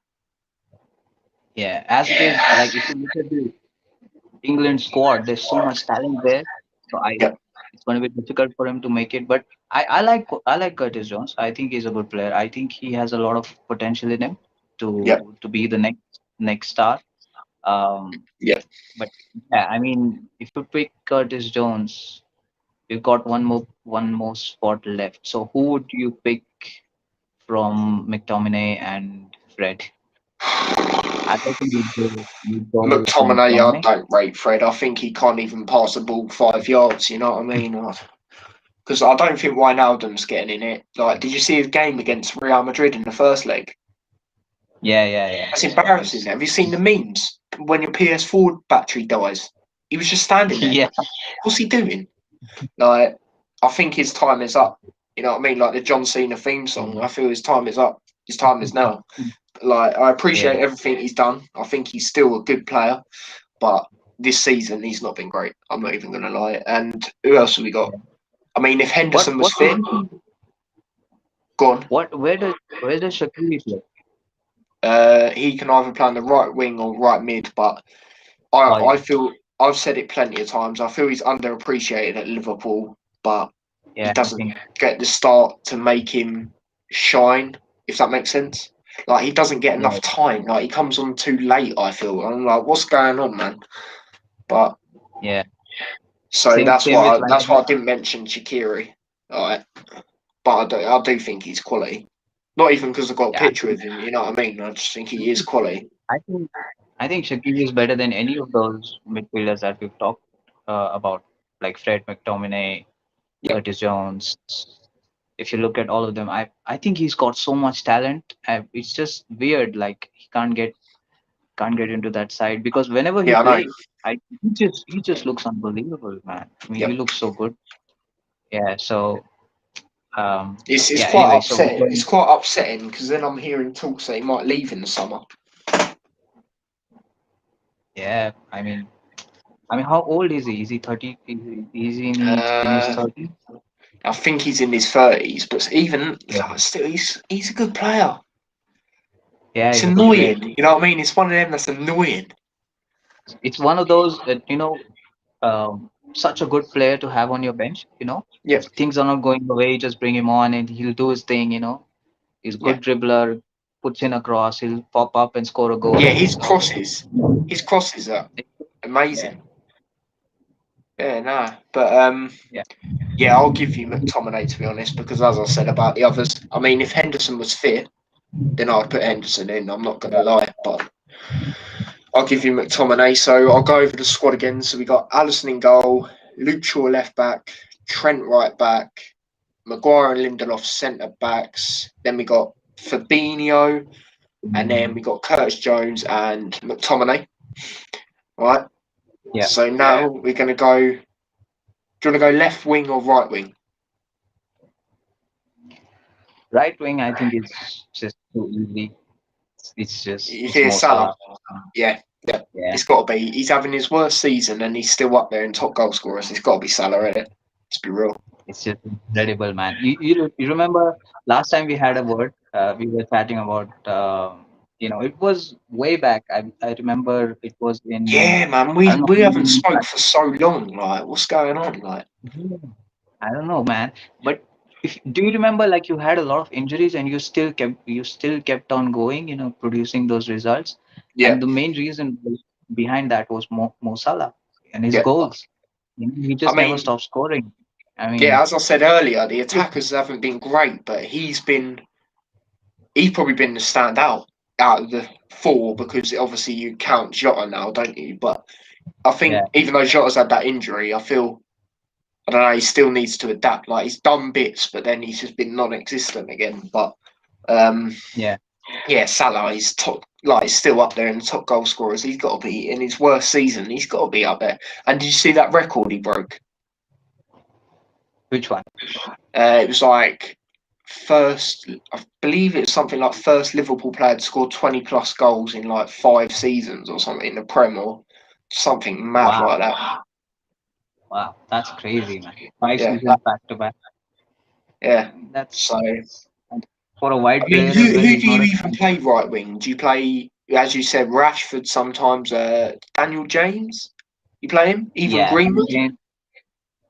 yeah. As it is, like if you look at the England squad, there's so much talent there. So Yep, it's going to be difficult for him to make it. But I like Curtis Jones. I think he's a good player. I think he has a lot of potential in him yep, to be the next star. Um, yep. but yeah, I mean, if you pick Curtis Jones, you've got one more spot left. So who would you pick from McTominay and Fred? I think you'd go with McTominay, I McTominay. don't rate Fred. I think he can't even pass the ball 5 yards. You know what I mean? Because I don't think Wijnaldum's getting in it. Like, did you see his game against Real Madrid in the first leg? Yeah, yeah, yeah. That's I saw embarrassing. his. Have you seen the memes when your PS4 battery dies? He was just standing there. Yeah, What's he doing? Like, I think his time is up. You know what I mean? Like the John Cena theme song. I feel his time is up. His time is now. Like, I yeah. appreciate everything he's done. I think he's still a good player, but this season he's not been great. I'm not even going to lie. And who else have we got? I mean, if What Henderson was what fit, position? go on. Where does Shaqiri play? He can either play on the right wing or right mid, but Oh I yeah, feel I've said it plenty of times. I feel he's underappreciated at Liverpool, but he yeah. I doesn't think get the start to make him shine. If that makes sense, like he doesn't get yeah, enough time. Like he comes on too late. I feel I'm like, what's going on, man? But yeah. so Same that's same why with that's Lamine. why I didn't mention Shaqiri. All right, but I do think he's quality. Not even because I've got a Yeah, picture with him. You know what I mean? I just think he is quality. I think I think Shaqiri is better than any of those midfielders that we've talked about, like Fred McTominay, Yep. Curtis Jones. If you look at all of them, I think he's got so much talent. It's just weird, like he can't get into that side because whenever he Yeah, I know. plays, he just looks unbelievable, man. I mean, he Yep. looks so good. Yeah. So It's yeah. quite Anyway, so we're upsetting. It's going. quite upsetting because then I'm hearing talks that he might leave in the summer. Yeah. I mean, how old is he? Is he 30? Is he in his Uh, 30s? I think he's in his 30s, but even Yeah. like, still, he's a good player. Yeah, It's he's a good player. annoying, you know what I mean? It's one of them that's annoying. It's one of those that such a good player to have on your bench. If Yep. things are not going the way, you just bring him on and he'll do his thing. He's a Yeah. good dribbler, puts in a cross, he'll pop up and score a goal. Yeah. So His crosses are yeah, amazing. Yeah. Nah. But yeah, yeah, I'll give you McTominay to be honest, because as I said about the others, I mean, if Henderson was fit, then I'd put Henderson in. I'm not gonna lie, but I'll give you McTominay. So I'll go over the squad again. So we got Allison in goal, Luke Shaw left back, Trent right back, Maguire and Lindelof centre backs. Then we got Fabinho, and then we got Curtis Jones and McTominay. Right. yeah, So now we're going to go Do you want to go left wing or right wing? Right wing, I think it's just too easy. You It's hear more Salah? Salah. Yeah, yeah. Yeah, It's got to be. He's having his worst season and he's still up there in top goal scorers. It's got to be Salah, isn't it? Let's be real. it's just incredible, man. You remember last time we had a word? We were chatting about. It was way back. I remember it was in. Yeah, man. I We don't know. we haven't Maybe spoke for so long. Like, what's going on? Like, Yeah, I don't know, man. But if do you remember, like you had a lot of injuries and you still kept on going, producing those results. yeah, And the main reason behind that was Mo Salah and his yeah. goals. He I just never mean, stopped scoring. I yeah. mean, As I said earlier, the attackers haven't been great, but he's probably been the standout out of the four because obviously you count Jota now, don't you? But I think yeah, even though Jota's had that injury, I feel I don't know. He still needs to adapt. Like he's done bits, but then he's just been non-existent again. But um, yeah. yeah, Salah is top. Like he's still up there in the top goal scorers. He's got to be in his worst season. He's got to be up there. And did you see that record he broke? Which one? It was like first. I believe it's something like first Liverpool player to score 20 plus goals in like 5 seasons or something in the Prem or something mad Wow, like that. wow, that's crazy, man. Five Yeah, seasons back to back. yeah. That's So I and for a wide mean, player as well. who He's do not you a even play right wing? Do you play, as you said, Rashford sometimes? Daniel James, you play him? Even yeah, Greenwood? again,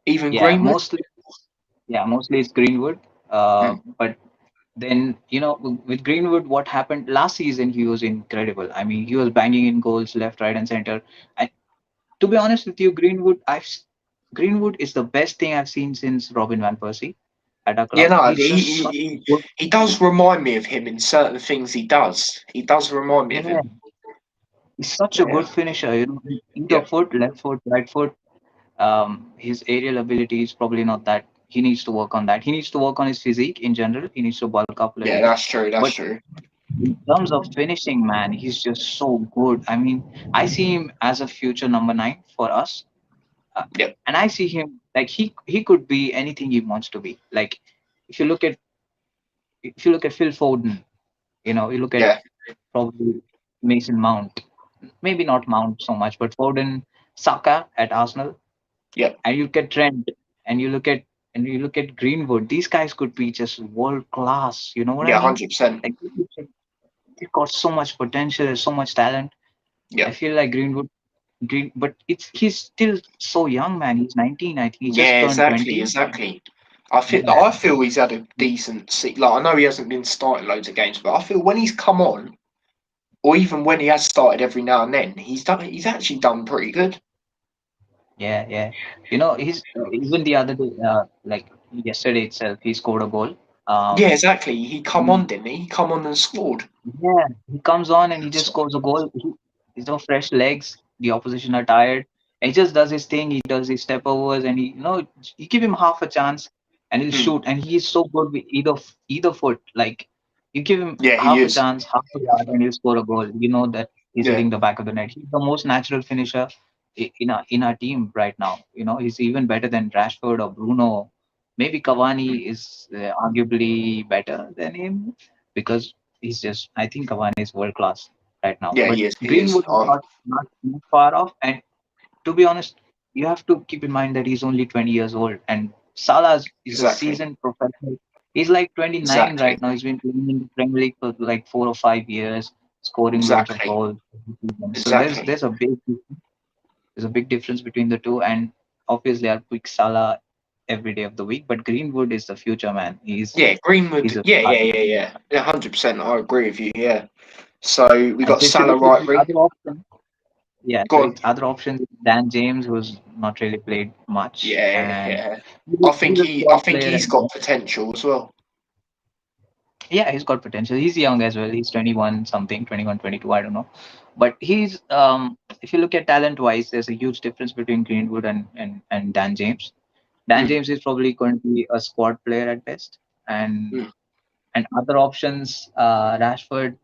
Even yeah, Greenwood? mostly it's Greenwood. Mm. But then, with Greenwood, what happened last season, he was incredible. I mean, he was banging in goals left, right, and center. And to be honest with you, Greenwood is the best thing I've seen since Robin van Persie at our Yeah, club. no, He's just such a good, he does remind me of him in certain things he does. He does remind me of yeah, him. he's such a Yeah, good finisher. Either yeah, foot, left foot, right foot. His aerial ability is probably not that. He needs to work on that. He needs to work on his physique in general. He needs to bulk up a little yeah. bit. That's true. That's But true. in terms of finishing, man, he's just so good. I mean, I see him as a future number nine for us, uh, Yeah, and I see him like he could be anything he wants to be. Like if you look at if you look at Phil Foden, you look at yeah, probably Mason Mount, maybe not Mount so much, but Foden, Saka at Arsenal, yeah, and you look at Trent, and you look at Greenwood. These guys could be just world class. You know what I yeah. mean? 100%. Like they've got so much potential, so much talent. Yeah, I feel like but he's still so young, man. He's 19, I think. He just yeah. turned Exactly, 20. exactly. Yeah, I feel he's had a decent. Like I know he hasn't been starting loads of games, but I feel when he's come on, or even when he has started every now and then, He's actually done pretty good. yeah, yeah. He's even the other day, like yesterday itself, he scored a goal. Yeah, Um, exactly. He come on, didn't he? He come on and scored. Yeah, he comes on and he just So, scores a goal. He's no fresh legs. The opposition are tired. And he just does his thing. He does his step overs, and you give him half a chance, and he'll mm, shoot. And he is so good with either foot. Like you give him yeah, he half a is. chance, half a yard, and he'll score a goal. You know that he's Yeah, hitting the back of the net. He's the most natural finisher in our team right now. He's even better than Rashford or Bruno. Maybe mm, Cavani is arguably better than him because I think Cavani is world class right now. yeah, But he is. He is. Greenwood is Oh, not too far off. And to be honest, you have to keep in mind that he's only 20 years old. And Salah is a exactly, seasoned professional. He's like 29 right exactly, now. He's been playing in the Premier League for like 4 or 5 years, scoring loads of exactly, goals. So exactly. there's a big difference between the two. And obviously, I'll pick Salah every day of the week. But Greenwood is the future man. Yeah, He's Greenwood. a Yeah, star. yeah, yeah, yeah. 100%. I agree with you. Yeah. So we And got so if you Salah look at right the wing. other option, yeah, Go so on. it's other options. Dan James, who's not really played much, Yeah, and yeah. he's a I squad think player as he's got well. potential as well. Yeah, he's got potential. He's young as well. He's 21 something, 21, 22, I don't know. But if you look at talent wise, there's a huge difference between Greenwood and Dan James. Dan Mm, James is probably going to be a squad player at best. And mm. and other options, Rashford,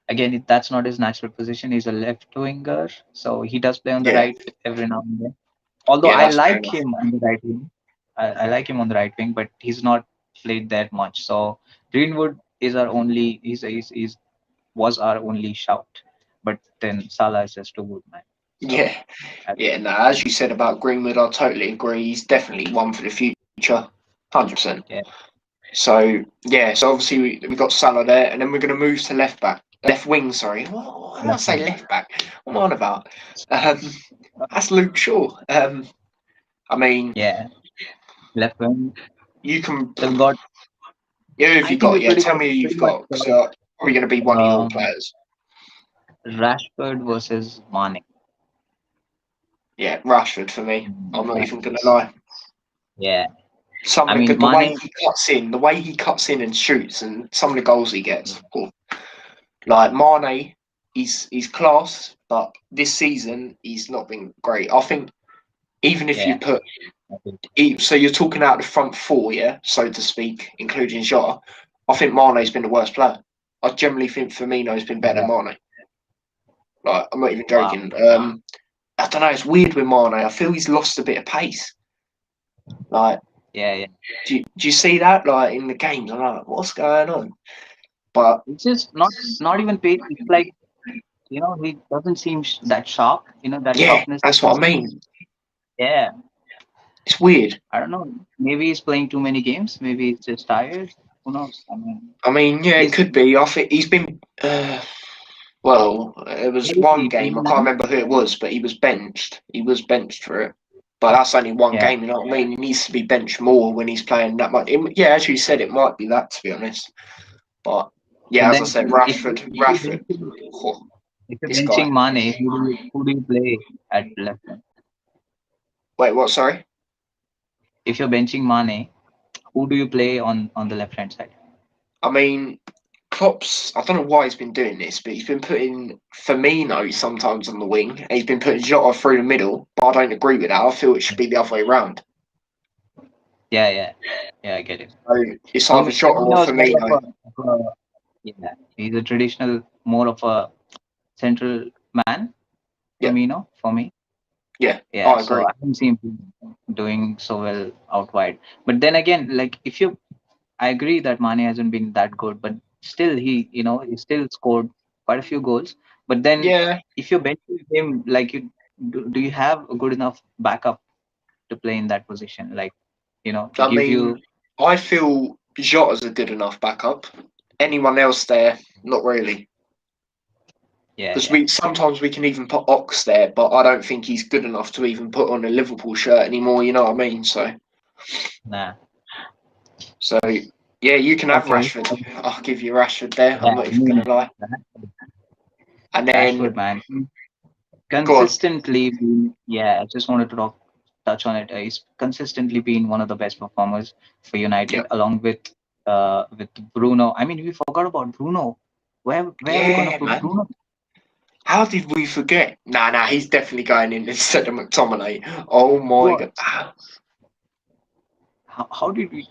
again, that's not his natural position. He's a left winger, so he does play on the Yeah, right every now and then. Although Yeah, I that's fair like enough. him on the right wing, I like him on the right wing, but he's not played that much. So Greenwood is our only, he's was our only shout. But then Salah is just too good, man. So Yeah, I, yeah. No, as you said about Greenwood, I totally agree. He's definitely one for the future, 100%. yeah, So yeah, so obviously we got Salah there, and then we're going to move to left back, left wing. Sorry, why did I left say wing. left back? What am I on about? Um, that's Luke Shaw. I mean, Yeah, left wing. you can. So we got. Who have I you think got? we Yeah, tell me who pretty you've much got. Because covered probably going to be one of your um, players. Rashford versus Mane. Yeah, Rashford for me. I'm not even going to That's, lie. yeah, Some I of mean the way Mane. he cuts in, the way he cuts in and shoots, and some of the goals he gets. Like Mane, he's class, but this season he's not been great. I think even if you Yeah, put, I think, so you're talking out the front four, yeah, so to speak, including Jota. I think Mane's been the worst player. I generally think Firmino's been better yeah. than Mane. Like I'm not even Wow. joking. I don't know. It's weird with Mane. I feel he's lost a bit of pace. Like, Yeah, yeah. do you see that? Like in the games, I'm like, what's going on? But It's just not even paid. It's like, he doesn't seem that sharp. That yeah, sharpness that's doesn't what I seem. mean. Yeah, It's weird. I don't know. Maybe he's playing too many games. Maybe he's just tired. Who knows? I mean, I mean, yeah, it he's could be. I think he's been. Well, it was where is one he? game. I can't 29? remember who it was, but he was benched. He was benched for it. But that's only one Yeah. game. You know what I mean? He needs to be benched more when he's playing that much. Yeah, as you said, it might be that to be honest. But But yeah, as I then said, oh, if you're this guy. benching Mane, who do you play at left wing? Wait, what? Sorry. If you're benching Mane, who do you play on the left hand side? I mean, Klopp's. I don't know why he's been doing this, but he's been putting Firmino sometimes on the wing, and he's been putting Jota through the middle. But I don't agree with that. I feel it should be the other way around. Yeah, yeah, yeah. I get it. So it's either Jota or Firmino is more Firmino. yeah. He's a traditional, more of a central man. Yeah, Firmino for me. yeah, Yeah, I so agree. I haven't seen him doing so well out wide. But then again, like I agree that Mane hasn't been that good, but still he still scored quite a few goals. But then Yeah, if you're benching him, like do you have a good enough backup to play in that position? Like, to I give mean, you, I feel Jota's a good enough backup. Anyone else there, not really. yeah, Because yeah, we can even put Ox there, but I don't think he's good enough to even put on a Liverpool shirt anymore. You know what I mean? nah, So yeah, you can have okay, Rashford. I'll give you Rashford there. I'm yeah, not I even gonna mean, lie. And then Rashford, man, go on. consistently yeah, I just wanted to touch on it. He's consistently been one of the best performers for Yeah, United, along with Bruno. I mean, we forgot about Bruno. Where are we gonna yeah, put man. Bruno? How did we forget? Nah, he's definitely going in instead of McTominay. Oh my god. What? How did we?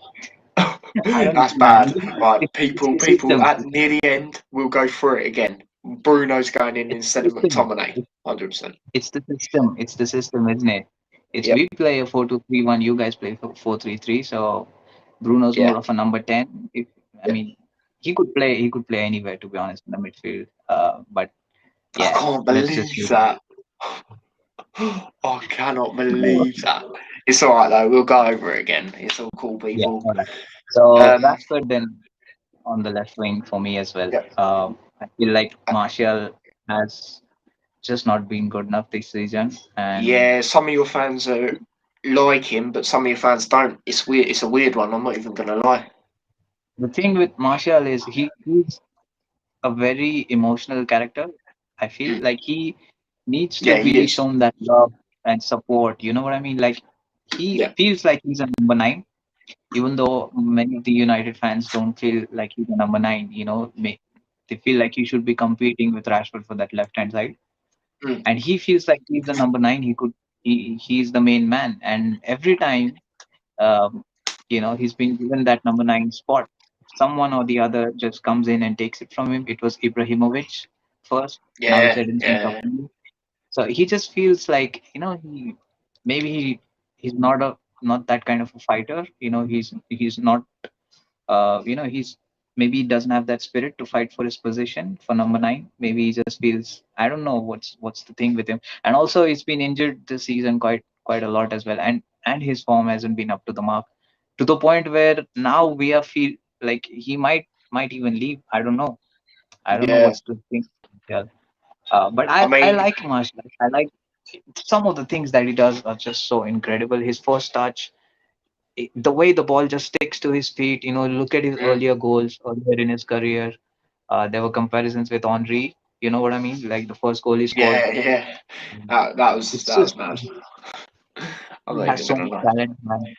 I don't That's know, man. bad. Right, It's the people system. at near the end we'll go through it again. Bruno's going in It's instead the of system. McTominay. 100%. It's the system. It's the system, isn't it? It's Yep. we play a 4-2-3-1. You guys play 4-3-3. So Bruno's Yeah. more of a number 10. If I Yeah. mean, he could play anywhere, to be honest, in the midfield. But I yeah, can't let's just believe leave that. I cannot believe that. It's all right though. We'll go over it again. It's all cool, yeah. people. All right. So Um. Rashford then on the left wing for me as well. Yeah. I feel like Martial has just not been good enough this season, and Yeah. Some of your fans are like him, but some of your fans don't. It's weird. It's a weird one. I'm not even gonna lie. the thing with Martial is he's a very emotional character. I feel Mm. like he needs to Yeah, he be is. shown that love and support. You know what I mean? Like he Yeah. feels like he's a number nine, even though many of the United fans don't feel like he's a number nine. They feel like he should be competing with Rashford for that left hand side, Mm. and he feels like he's the number nine. He's the main man, and every time um, he's been given that number nine spot. Someone or the other just comes in and takes it from him. It was Ibrahimovic first. Now it's Yeah. Edinson Yeah. Cavani. So he just feels like maybe he's not that kind of a fighter. He's not he's maybe he doesn't have that spirit to fight for his position for number nine. Maybe he just feels, I don't know what's the thing with him. And also he's been injured this season quite a lot as well, and his form hasn't been up to the mark, to the point where now we are feel like he might even leave. I don't know Yeah, what's the thing. Yeah. But I I mean, like Martial. I like some of the things that he does are just so incredible. His first touch, the way the ball just sticks to his feet. Look at his mm, earlier goals earlier in his career. There were comparisons with Henry. You know what I mean? Like the first goal he scored. yeah. Mm. That was It's just mad. I'm he not has even so gonna much lie. talent, man.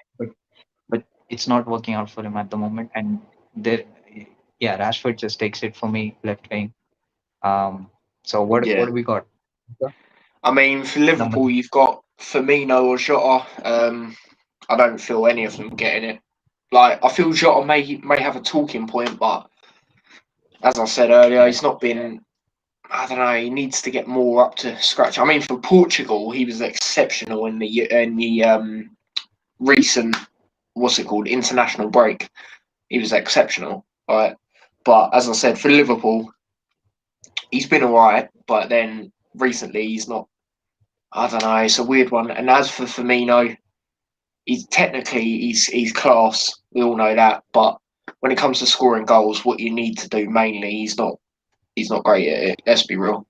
But it's not working out for him at the moment. And there, yeah, Rashford just takes it for me, left wing. Um. So what Yeah, do we got? I mean, for Number Liverpool, you've got Firmino or Jota. I don't feel any of them getting it. Like, I feel Jota may have a talking point, but as I said earlier, yeah, he's not been. I don't know. He needs to get more up to scratch. I mean, for Portugal, he was exceptional in the recent, what's it called, international break. He was exceptional, right? But as I said, for Liverpool, he's been alright. But then recently, he's not. I don't know. It's a weird one. And as for Firmino, he's class. We all know that. But when it comes to scoring goals, what you need to do mainly, he's not great at it. Let's be real.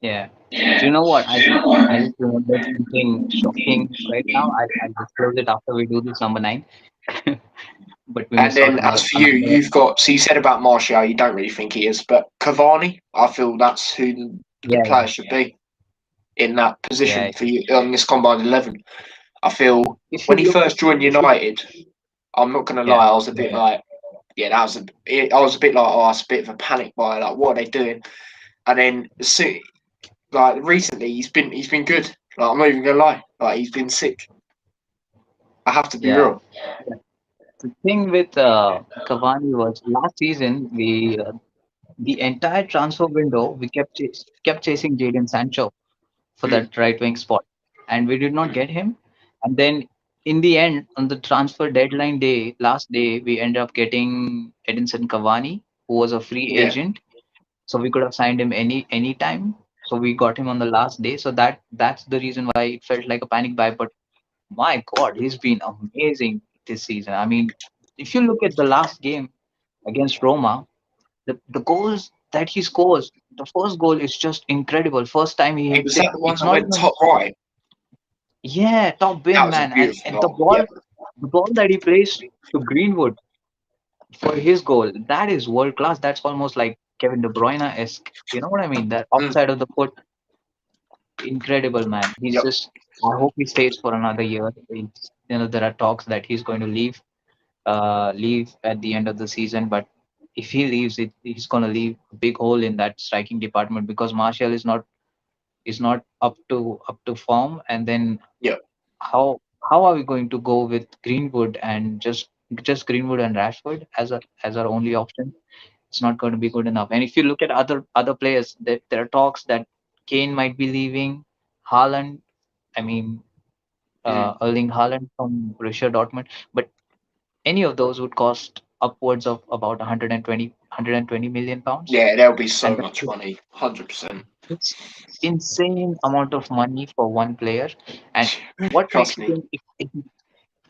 yeah. So you know what? I just remember something shocking right now. I'll disclose it after we do this number nine. But we And missed out then on as a, for you, another. you've got so you said about Martial, you don't really think he is, but Cavani, I feel that's who the Yeah, player should be in that yeah. position for you on this combined 11. I feel If you when he look, first joined if you, United, I'm not gonna yeah, lie, I was a bit like, yeah, I was a bit like, oh, it's a bit of a panic buy, like what are they doing? And then like recently, he's been good. Like I'm not even gonna lie, like he's been sick. I have to be yeah. real. The thing with Cavani was last season the entire transfer window we kept chasing Jadon Sancho for Mm, that right wing spot, and we did not get him. And then in the end, on the transfer deadline day, last day, we ended up getting Edinson Cavani, who was a free yeah, agent, so we could have signed him any time. So we got him on the last day. So that's the reason why it felt like a panic buy. But my God, he's been amazing this season. I mean, if you look at the last game against Roma, the goals that he scores, the first goal is just incredible. First time he it hits was it, that the one it's that not went even, top right. yeah, top That bin, was a man. And beautiful the goal. Yeah. ball that he plays to Greenwood for his goal, that is world class. That's almost like Kevin De Bruyne-esque. You know what I mean? That Mm, offside of the foot, incredible, man. He's yep. just. I hope he stays for another year. There are talks that he's going to leave at the end of the season. But if he leaves, he's going to leave a big hole in that striking department because Martial is not up to form. And then Yep. how are we going to go with Greenwood and just Greenwood and Rashford as our only option? It's not going to be good enough. And if you look at other players, there are talks that Kane might be leaving, Haaland. I mean, Mm. Erling Haaland from Borussia Dortmund, but any of those would cost upwards of about 120 million pounds, Yeah, there'll be and so much money. 100%. it's insane amount of money for one player. And what makes Trust you me. think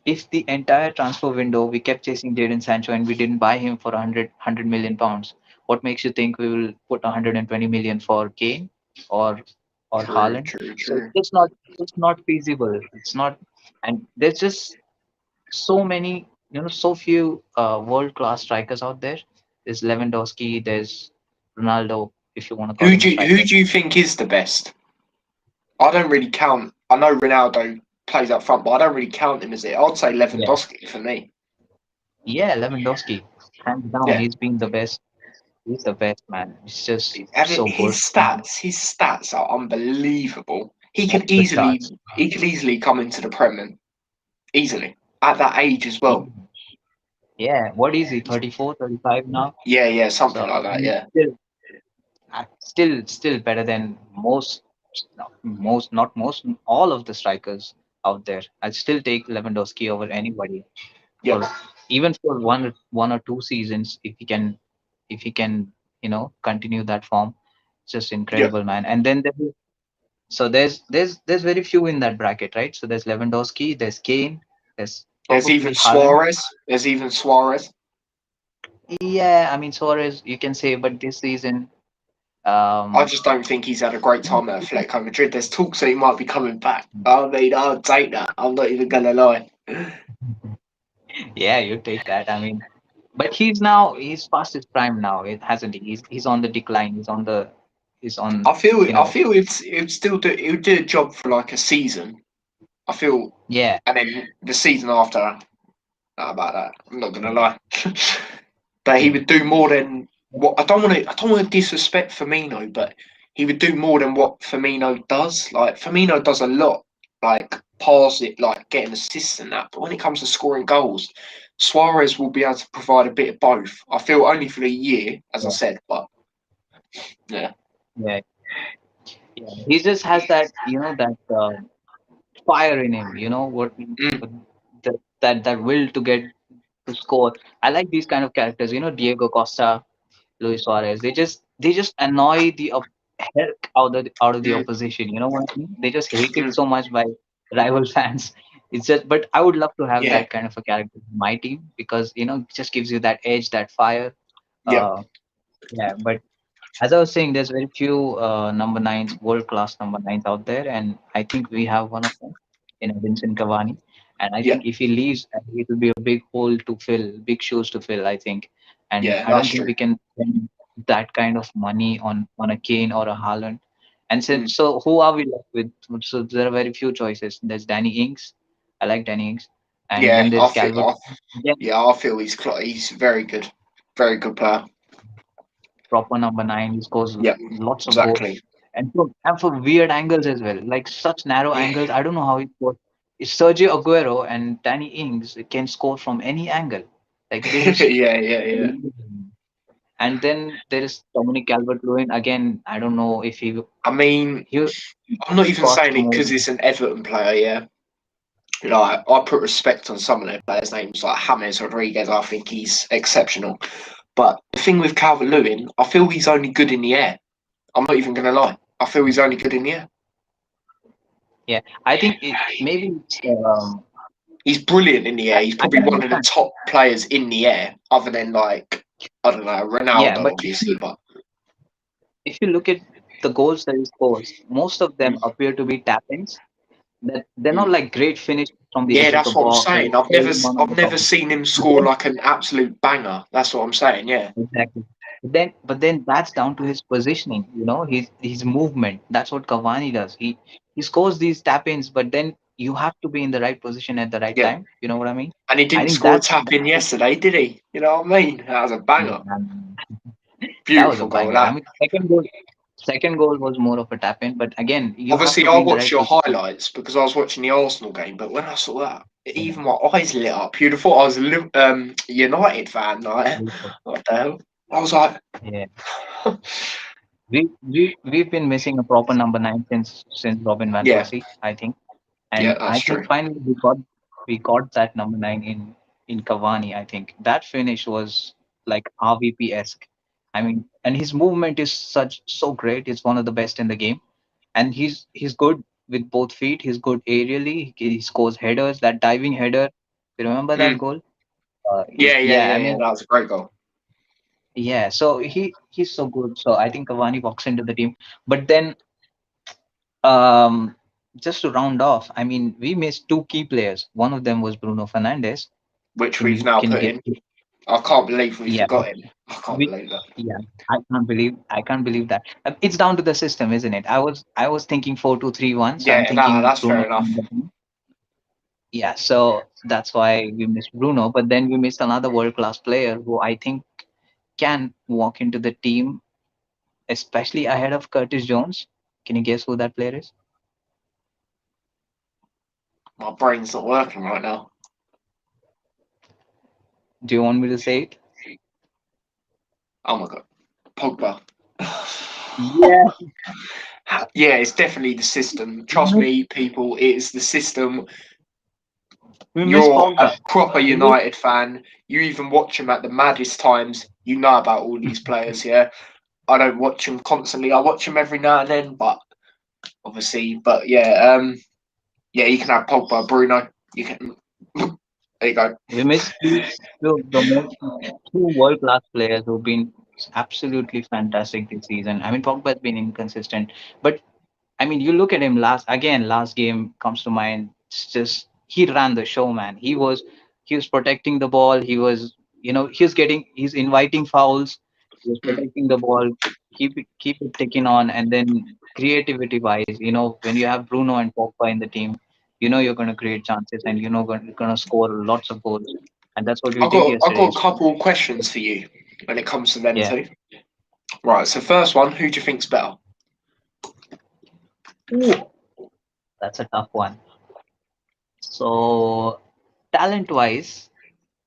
if the entire transfer window we kept chasing Jadon Sancho and we didn't buy him for 100 million pounds, what makes you think we will put 120 million for Kane or True, Haaland? true, So true. it's not feasible. It's not, and there's just so many, so few world class strikers out there. There's Lewandowski, there's Ronaldo, if you want to call Who him a do you, who striker. do you think is the best? I don't really count. I know Ronaldo plays up front, but I don't really count him as it. I'd say Yeah, Lewandowski for me. yeah, Lewandowski, hands down, Yeah. he's been the best. He's the best, man. He's just And so his good. stats are unbelievable. He Off could the easily charts. he could easily come into the Premier easily at that age as Yeah, well. yeah. What is he? 34, 35 now. Yeah, yeah, something So like that. he's Yeah. still better than most. not most, all of the strikers out there. I'd still take Lewandowski over anybody Yep. for even for one or two seasons if he can continue that form. Just Yep. incredible, man. And then there's very few in that bracket, right? So there's Lewandowski, there's Kane, there's There's even probably Haaland. Suarez. There's even Suarez. Yeah, I mean Suarez, you can say, but this season, I um, just don't think he's had a great time at Atletico Madrid. There's talks that he might be coming back. I mean, I'll take that. I'm not even gonna lie. yeah, you take that. I mean, but he's past his prime now, it hasn't he? He's on the decline. He's on, you I know, feel it'd still do it would do a job for like a season. I feel, yeah, and then the season after, not about that. I'm not gonna lie, but he would do more than what. I don't want to disrespect Firmino, but he would do more than what Firmino does. Like Firmino does a lot, like pass it, like getting assists and that. But when it comes to scoring goals, Suarez will be able to provide a bit of both. I feel only for a year, as I yeah, said, but yeah. yeah, yeah. He just has that, that fire in him. Mm, What that will to get to score. I like these kind of characters. Diego Costa, Luis Suarez. They just annoy the heck out of the mm, opposition. You know what I mean? They just hated so much by rival fans. It's just, but I would love to have yeah, that kind of a character in my team because it just gives you that edge, that fire. yeah, Uh, yeah, but as I was saying, there's very few number nines, world class number nines out there, and I think we have one of them in Vincent Cavani. And I yeah, think if he leaves, it will be a big hole to fill, big shoes to fill. I think, and yeah. I That's don't think true. we can spend that kind of money on a Kane or a Haaland. And Mm, so who are we left with? So there are very few choices. There's Danny Ings. I like Danny Ings, and then yeah, there's Calvert. yeah, I feel he's very good player. Proper number nine. He scores Yeah, lots of goals, exactly. and for weird angles as well, like such narrow Yeah, angles. I don't know how he scores. It's Sergio Aguero and Danny Ings can score from any angle. Like they just. yeah, yeah, yeah. And then there is Dominic Calvert-Lewin again. I don't know if I mean, he I'm not even cost saying it more. because it's an Everton player. Yeah, like I put respect on some of their players' names, like James Rodriguez. I think he's exceptional. But the thing with Calvert Lewin, I feel he's only good in the air. I'm not even gonna lie. I feel he's only good in the air. Yeah, I think maybe He's brilliant in the air. He's I probably can one of the understand. top players in the air, other than like I don't know Yeah, Ronaldo, but obviously. But if you look at the goals that he scores, most of them mm, appear to be tap-ins. That they're not mm. like great finish from the Yeah, edge of the that's what I'm box or saying. holding one on I've the never top. seen him But score then, like an absolute banger. That's what I'm saying. Yeah, exactly. But then that's down to his positioning. His movement. That's what Cavani does. He scores these tap-ins, but then you have to be in the right position at the right yeah. time. You know what I mean? And he I didn't think score a that's tap in yesterday, did he? You know what I mean? That was a banger. yeah, that was a Beautiful goal. banger. I That. mean, second goal was more of a tap-in, but again, you have Obviously, to I be in the watched right your position. highlights because I was watching the Arsenal game. But when I saw that, Yeah. even my eyes lit up. You'd have thought I was a United fan. Like, what the hell? I was like, Yeah. We've been missing a proper number nine since Robin van yeah, Persie, I think. yeah, And I that's think true. finally we got that number nine in Cavani. I think that finish was like RVP esque. I mean, and his movement is so great. It's one of the best in the game, and he's good with both feet. He's good aerially. He scores headers. That diving header, you remember that Mm. goal? Yeah, yeah, Yeah, yeah, I yeah. mean, That was a great goal. yeah. So he's so good. So I think Cavani walks into the team. But then, um, just to round off, I mean, we missed two key players. One of them was Bruno Fernandes. Which Can we've you now can you put get? in. I can't believe we Yeah, forgot him. I can't we, believe that. yeah. I can't believe that. It's down to the system, isn't it? I was thinking 4-2-3-1, so I'm Yeah, nah, thinking that's fair Bruno enough. Fernandes. Yeah, so that's why we missed Bruno. But then we missed another world class player who I think can walk into the team, especially ahead of Curtis Jones. Can you guess who that player is? My brain's not working right now. Do you want me to say it? Oh my god, Pogba. Yeah, Yeah, it's definitely the system. We Trust miss, me, people, it is the system. we miss You're a Pogba. proper We miss, United fan. You even watch them at the maddest times. You know about all these players, yeah. I don't watch them constantly. I watch them every now and then, but obviously, but yeah, yeah, you can have Pogba, Bruno. You can. There you go. we miss the most two world class players who've been absolutely fantastic this season. I mean, Pogba's been inconsistent, but I mean, you look at him last game comes to mind. It's just he ran the show, man. He was protecting the ball. He's inviting fouls. He was Mm. protecting the ball. Keep it ticking on, and then creativity wise, when you have Bruno and Pogba in the team, you're going to create chances, and going to score lots of goals, and that's what we did I yesterday. got a couple of questions for you when it comes to them Yeah. two. Right. So first one, who do you think's better? Ooh, that's a tough one. So talent wise,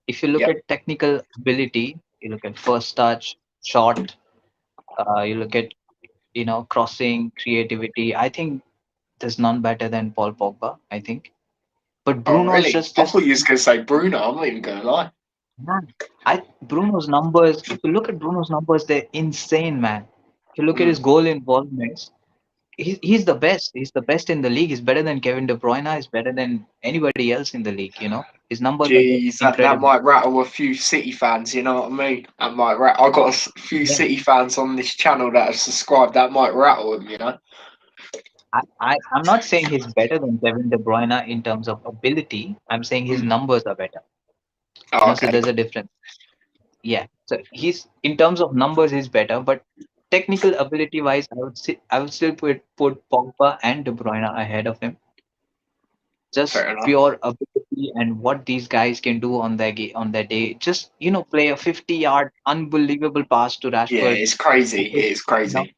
if you look Yep. at technical ability, you look at first touch, shot, you look at crossing, creativity. I think there's none better than Paul Pogba. I think, but Oh, Bruno's really? just I this thought you was going to say Bruno. I'm not even going to lie. man. I Bruno's numbers. If you look at Bruno's numbers, they're insane, man. If you look at his Mm. goal involvements, he's the best. He's the best in the league. He's better than Kevin De Bruyne. He's better than anybody else in the league. His numbers are just Jeez, that incredible. might rattle a few City fans. You know what I mean? That might rattle. I got few Yeah. City fans on this channel that have subscribed. That might rattle them. You know? I'm not saying he's better than Kevin De Bruyne in terms of ability. I'm saying his Mm. numbers are better. Oh, So okay. there's a difference. Yeah. So he's in terms of numbers he's better, but technical ability wise, I would still put Pogba and De Bruyne ahead of him. Just Fair enough. pure ability and what these guys can do on their day. Just play a 50-yard unbelievable pass to Yeah, Rashford, it's crazy. who takes, It is you know, crazy.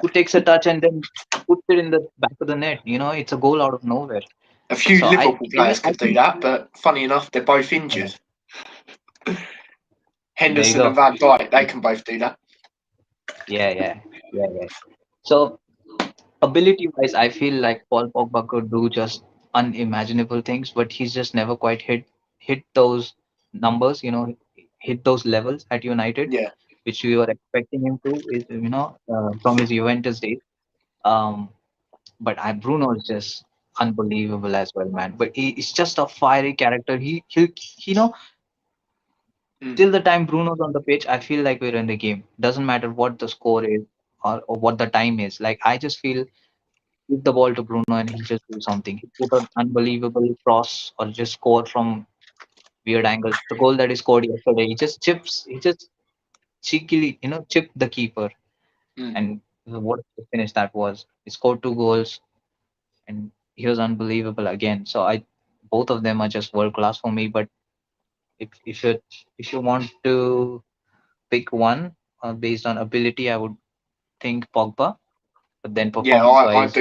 who takes a touch and then puts it in the back of the net. It's a goal out of nowhere. A few So Liverpool players I could do think that, but funny enough, they're both yeah, injured. there you Henderson and go. Van Dijk, they can both do that. Yeah, yeah, yeah, yeah. So ability wise, I feel like Paul Pogba could do just unimaginable things, but he's just never quite hit those numbers, hit those levels at United, Yeah. which we were expecting him to, from his Juventus days. Um, but Bruno is just unbelievable as well, man. But he's just a fiery character. Mm. Till the time Bruno's on the pitch, I feel like we're in the game. Doesn't matter what the score is or what the time is. Like I just feel give the ball to Bruno and he'll just do something. He put an unbelievable cross or just score from weird angles. The goal that he scored yesterday, he just cheekily, chipped the keeper. Mm. And what a finish that was. He scored two goals and he was unbelievable again. So both of them are just world class for me. But if you want to pick one based on ability, I would think Pogba. But then Yeah, performance wise,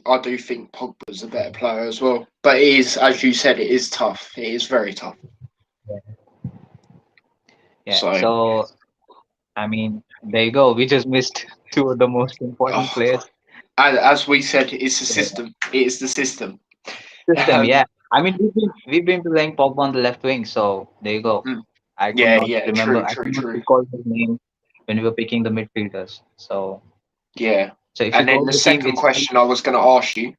I do think Pogba's a better player as well. But it is, as you said, it is tough. It is very tough. yeah. Yeah. So, So I mean, there you go. We just missed two of the most important oh, players. as we said, it's the Yeah. system. It is the system. System, Um, yeah. I mean, we've been playing Pogba on the left wing, so there you go. mm, I could yeah, not yeah, remember. true, I true, could not true. recall his name when we were picking the midfielders. Yeah. So if you And go then with the the team, second it's question I was going to ask you,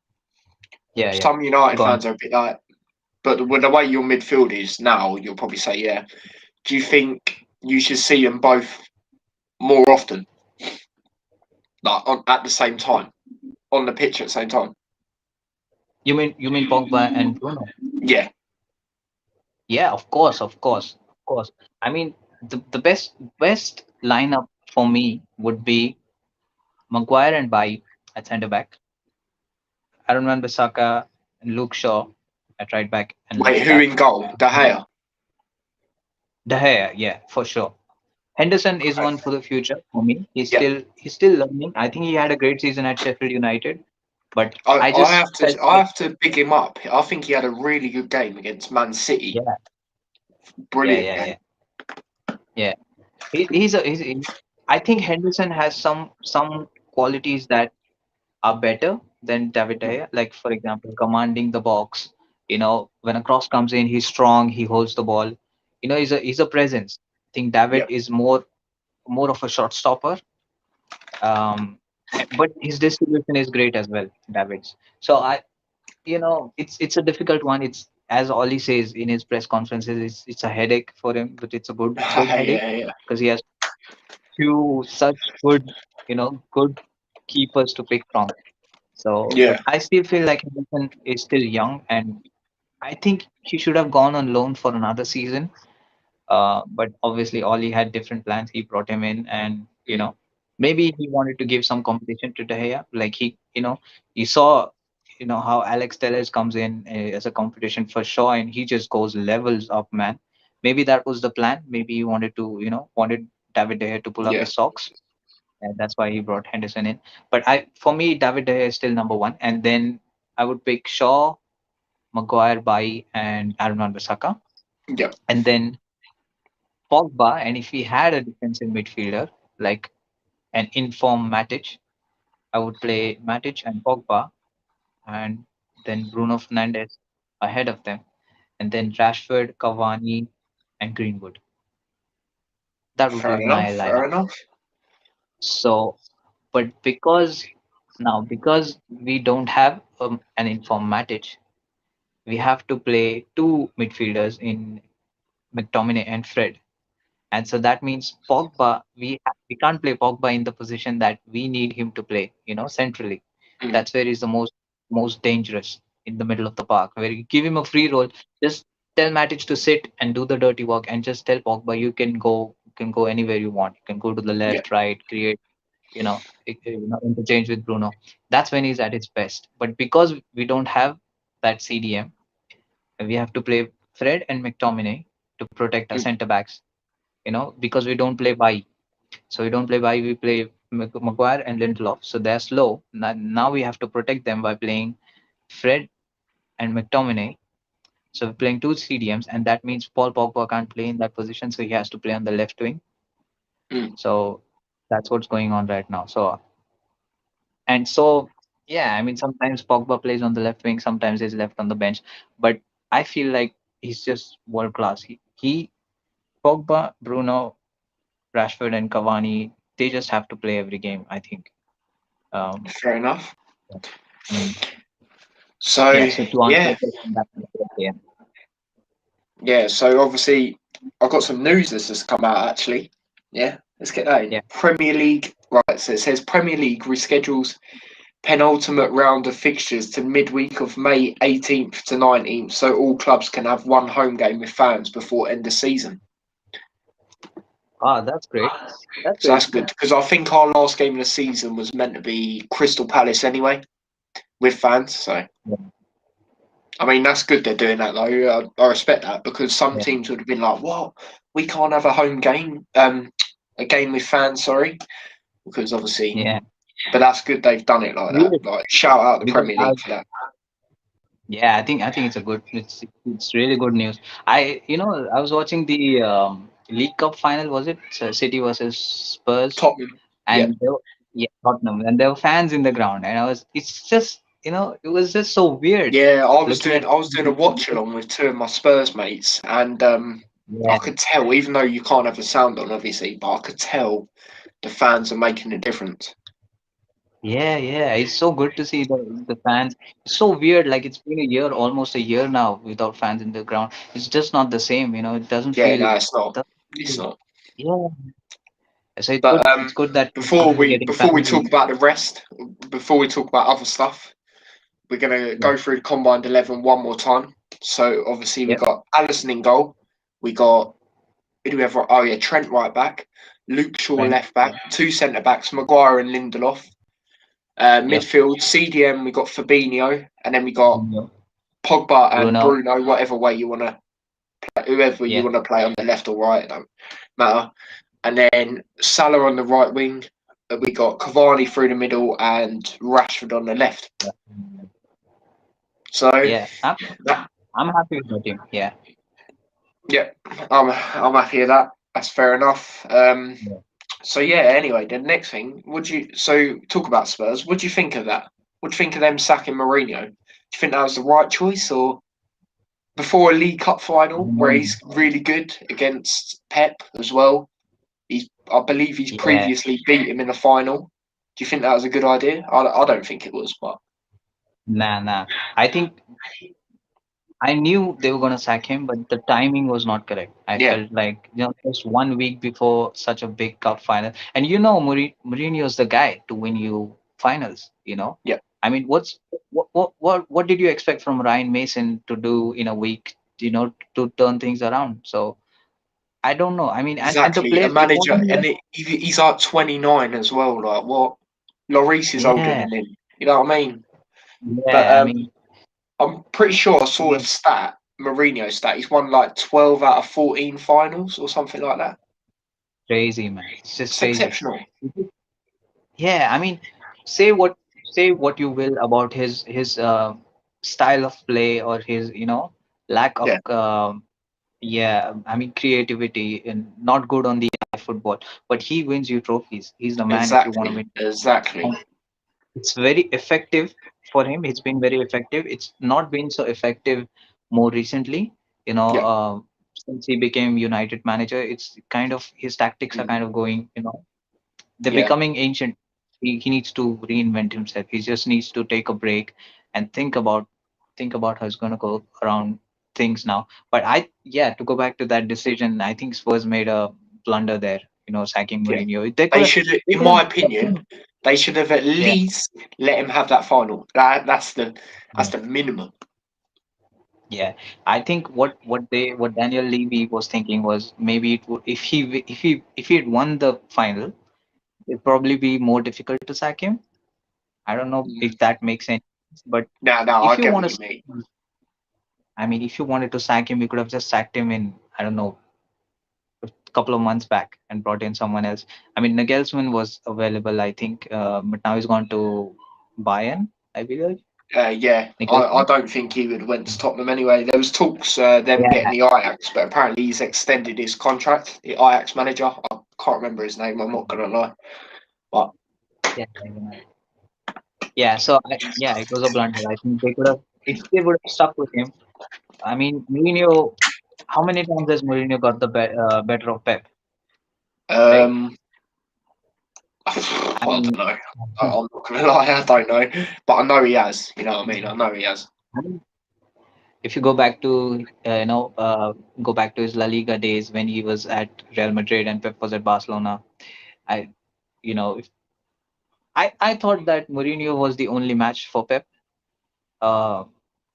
yeah, yeah. some United Go on. fans are a bit like, but with the way your midfield is now, you'll probably say, yeah. Do you think you should see them both more often, at the same time, on the pitch at the same time? You mean Pogba and Bruno? Yeah. Yeah, of course. I mean, the best lineup for me would be Maguire and Bailly at centre back. Aaron Wan-Bissaka and Luke Shaw at right back and Wait, left who back. in goal? De Gea. De Gea, yeah, for sure. Henderson is one for the future for me. He's Yeah. still he's still learning. I think he had a great season at Sheffield United, but I I just have felt to I like have to big him up. I think he had a really good game against Man City. yeah, yeah, Brilliant yeah, game. yeah, yeah. He, he's a he's. He, I think Henderson has some qualities that are better than David De Gea. Like for example, commanding the box. When a cross comes in, he's strong. He holds the ball. He's a presence. I think David Yeah, is more of a shot stopper. But his distribution is great as well, David's. So it's a difficult one. It's as Ollie says in his press conferences, it's a headache for him, but it's a good yeah, headache yeah, because he has two such good keepers to pick from. So, but yeah, I still feel like Henderson is still young, and I think he should have gone on loan for another season. But obviously, Ollie had different plans. He brought him in, and mm, maybe he wanted to give some competition to De Gea. Like he saw, how Alex Telles comes in as a competition for sure, and he just goes levels up, man. Maybe that was the plan. Maybe he wanted David De Gea to pull up yeah, his socks, and that's why he brought Henderson in. But for me, David De Gea is still number one, and then I would pick Shaw, Maguire, Bai, and Aaron Wan-Bissaka, yeah. and then Pogba. And if he had a defensive midfielder like an informed Matic, I would play Matic and Pogba, and then Bruno Fernandes ahead of them, and then Rashford, Cavani, and Greenwood. That would be Fair my enough. Fair lineup. enough. So, but because we don't have an informed Matic, we have to play two midfielders in McTominay and Fred. And so that means Pogba, we can't play Pogba in the position that we need him to play, centrally. Mm, That's where he's the most dangerous in the middle of the park, where you give him a free role, just tell Matic to sit and do the dirty work, and just tell Pogba you can go anywhere you want. You can go to the yeah, left, right, create, interchange with Bruno. That's when he's at his best. But because we don't have that CDM, we have to play Fred and McTominay to protect our mm, centre backs, because we don't play by. So we don't play by, we play Maguire and Lindelof. So they're slow. Now we have to protect them by playing Fred and McTominay. So we're playing two CDMs, and that means Paul Pogba can't play in that position, so he has to play on the left wing. mm. So that's what's going on right now. So yeah, I mean sometimes Pogba plays on the left wing, sometimes he's left on the bench, but I feel like he's just world class. He Pogba, Bruno, Rashford, and Cavani, they just have to play every game, I think. Um, Fair enough. mm, So yeah. So to answer yeah, your question, yeah, yeah. So obviously, I've got some news that's just come out actually. Yeah, let's get that in. yeah. Premier League, right? So it says Premier League reschedules penultimate round of fixtures to midweek of May 18th to 19th, so all clubs can have one home game with fans before end of season. Ah, that's great. That's So great. that's good because I think our last game of the season was meant to be Crystal Palace anyway with fans. So Yeah, I mean that's good they're doing that though. I respect that because some yeah, teams would have been like, "What? We can't have a home game, a game with fans." Sorry, because obviously, yeah. but that's good they've done it like that. Weird, Like shout out the because Premier League for that. yeah, I think it's really good news. I was watching the League Cup final. Was it City versus Spurs? Tottenham, yeah. And yeah, Tottenham, and there were fans in the ground, and it's just it was just so weird Yeah, looking at. I was doing a watch along with two of my Spurs mates, and I Yeah, could tell, even though you can't have the sound on, obviously, but I could tell the fans are making a difference. yeah. It's so good to see the fans. It's so weird. Like it's been a year, almost a year now, without fans in the ground. It's just not the same. It doesn't Yeah, feel. no, it's not. Doesn't It's feel not. yeah. So it's good. But It's good that now we're getting before we fans talk in. about the rest, before we talk about other stuff, we're gonna Yeah. go through the combined 11 one more time. So obviously we Yep. got Allison in goal. We got who do we have? Oh yeah, Trent right back, Luke Shaw Right. left back, two centre backs, Maguire and Lindelof. Yep. Midfield, CDM, we got Fabinho, and then we got Fabinho, Pogba and Bruno. Bruno, whoever you Yeah. want to play on the left or right, it don't matter. And then Salah on the right wing. We got Cavani through the middle and Rashford on the left. Yeah. So, Yeah. that, I'm happy with my team. Yeah. yeah, I'm happy with that. That's fair enough. Yeah. So yeah. Anyway, the next thing, talk about Spurs? What do you think of that? What do you think of them sacking Mourinho? Do you think that was the right choice, or before a League Cup I final where know. he's really good against Pep as well? I believe he's Yeah, previously beat him in the final. Do you think that was a good idea? I don't think it was, but nah, nah. I think I knew they were gonna sack him, but the timing was not correct. I yeah, felt like just 1 week before such a big cup final, and Mourinho's the guy to win you finals. yeah, I mean, what did you expect from Ryan Mason to do in a week? To turn things around. So I don't know. I mean, and the exactly. A players, it manager, wasn't and even. he's like 29 as well. Like what? Lloris is older Yeah, than him. You know what I mean? But yeah. I mean, I'm pretty sure I saw a again, stat, Mourinho stat. He's won like 12 out of 14 finals or something like that. crazy man. It's just It's crazy. exceptional. Yeah, I mean, say what you will about his style of play or his lack of Yeah, yeah, I mean creativity and not good on the eye football, but he wins you trophies. He's the man if you want to exactly, win. exactly. And it's very effective for him. It's been very effective. It's not been so effective more recently, Yeah, since he became United manager. It's kind of his tactics are mm, kind of going, they're yeah, becoming ancient. He needs to reinvent himself. He just needs to take a break and think about how he's gonna go around things now. But yeah, to go back to that decision, I think Spurs made a blunder there. Sacking yeah. Mourinho. They could They have. should, They in could have my kept opinion, him. they should have at Yeah, least let him have that final. That's yeah, the minimum. yeah. I think what Daniel Levy was thinking was maybe it would if he had won the final, it'd probably be more difficult to sack him. I don't know Mm. if that makes sense, but No, no, I if you get want what to you mean. I mean, if you wanted to sack him, you could have just sacked him in, I don't know, a couple of months back and brought in someone else. I mean, Nagelsmann was available, I think, but now he's gone to Bayern, I believe. Yeah, I Nagelsmann? don't think he would went to Tottenham anyway. There was talks them getting Yeah, the Ajax, but apparently he's extended his contract. The Ajax manager, I can't remember his name. I'm not gonna lie, but yeah, yeah. So, yeah, it was a blunder. I think they could have, if they would have stuck with him. I mean, Mourinho, how many times has Mourinho got the better of Pep, right? um, I I don't mean, know. I'm not gonna lie, I don't know, but I know he has. You know what I mean? I know he has. if you go back to his La Liga days when he was at Real Madrid and Pep was at Barcelona, I if I thought that Mourinho was the only match for Pep. Uh,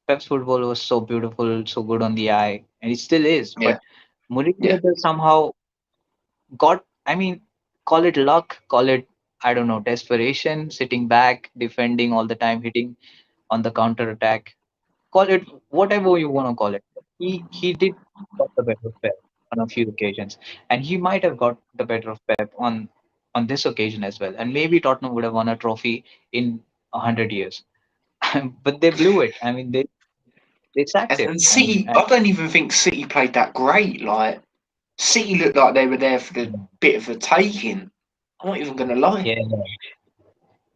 Pep's football was so beautiful, so good on the eye, and it still is. Yeah, But Mourinho yeah, just somehow got, I mean, call it luck, call it, I don't know, desperation, sitting back, defending all the time, hitting on the counter attack, call it whatever you want to call it. He did got the better of Pep on a few occasions, and he might have got the better of Pep on this occasion as well. And maybe Tottenham would have won a trophy in 100 years, but they blew it. I mean, they sacked him. and I mean, City. I don't even think City played that great. Like City looked like they were there for the bit of a taking. I'm not even gonna lie. yeah,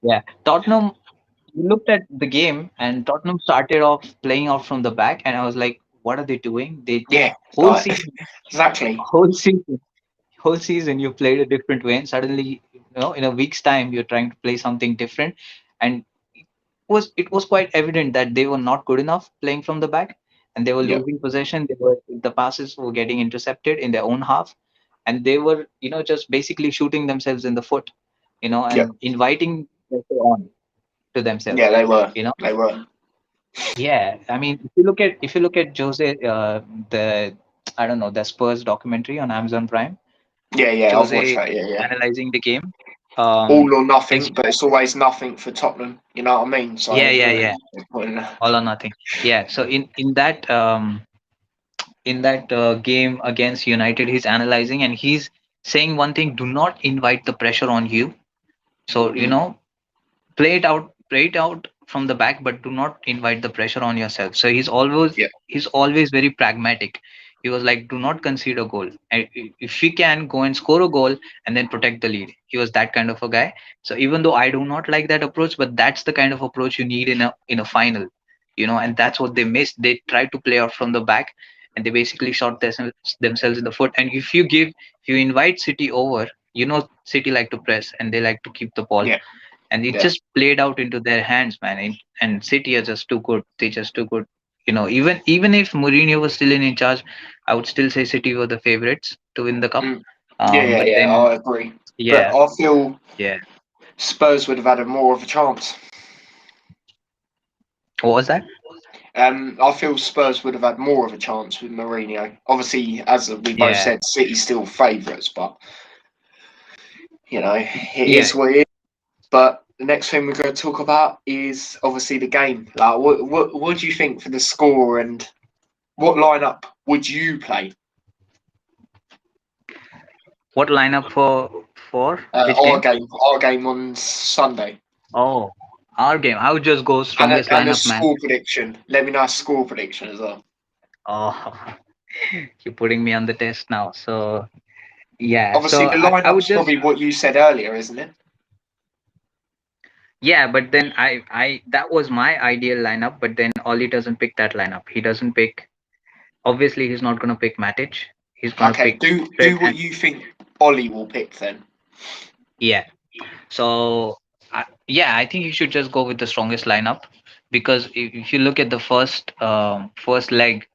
yeah. Tottenham. We looked at the game, and Tottenham started off playing out from the back, and I was like, "What are they doing? They Yeah, whole like season, exactly. whole season." Whole season you played a different way, and suddenly in a week's time you're trying to play something different, and it was quite evident that they were not good enough playing from the back, and they were Yeah, losing possession. The passes were getting intercepted in their own half, and they were just basically shooting themselves in the foot, yeah, and inviting pressure on to yeah. themselves. They were. you know They were. yeah, I mean, if you look at Jose, the I don't know, the Spurs documentary on Amazon Prime, Yeah, yeah. I've watched Jose that. Yeah, yeah. analyzing the game. All or It's nothing, but it's always nothing for Tottenham. You know what I mean? yeah, So yeah, yeah, yeah, all or nothing. Yeah. So in that game against United, he's analyzing and he's saying one thing: do not invite the pressure on you. So mm, play it out from the back, but do not invite the pressure on yourself. So he's always yeah, he's always very pragmatic. He was like, do not concede a goal. And if you can, go and score a goal and then protect the lead. He was that kind of a guy. So even though I do not like that approach, but that's the kind of approach you need in a final, and that's what they missed. They tried to play out from the back, and they basically shot themselves in the foot. And if you invite City over, City like to press and they like to keep the ball, Yeah, and it yeah. just played out into their hands, man. And City are just too good. They just too good. Even if Mourinho was still in charge, I would still say City were the favorites to win the cup. Mm. Yeah, yeah, But yeah. then, I agree. But yeah, I feel yeah. Spurs would have had a more of a chance. What was that? I feel Spurs would have had more of a chance with Mourinho. Obviously, as we both Yeah, said, City's still favourites, but it yeah. is what it is. But the next thing we're going to talk about is obviously the game. Like, what do you think for the score, and what lineup would you play? What lineup for which Our game? game, our game on Sunday, Oh, our game. I would just go and strongest a lineup, man. score prediction. Let me know a score prediction as well. Oh, you're putting me on the test now. So yeah, Obviously, so the I would lineup's just probably what you said earlier, isn't it? yeah, but then I that was my ideal lineup, but then Ollie doesn't pick that lineup. He doesn't pick. Obviously, he's not gonna pick Matic. He's gonna Okay, pick do Fred what and you think Ollie will pick then. yeah. So yeah, I think you should just go with the strongest lineup because if you look at the first leg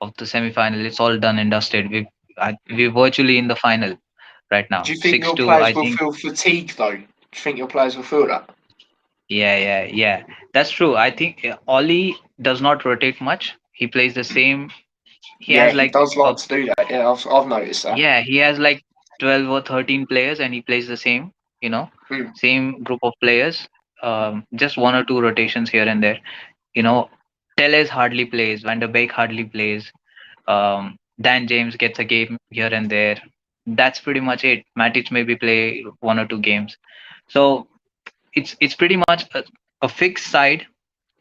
of the semi-final, it's all done and dusted. We're virtually in the final right Do now. you think Six your two, players I will think. feel fatigued though? Do you think your players will feel that? Yeah. That's true. I think Ollie does not rotate much. He plays the same. He Yeah, has he like does like to do that. Yeah, I've noticed that. yeah, he has like 12 or 13 players and he plays the same, Mm, same group of players. Just one or two rotations here and there. You know, Telles hardly plays, Van der Beek hardly plays. Dan James gets a game here and there. That's pretty much it. Matic maybe play one or two games. So it's pretty much a fixed side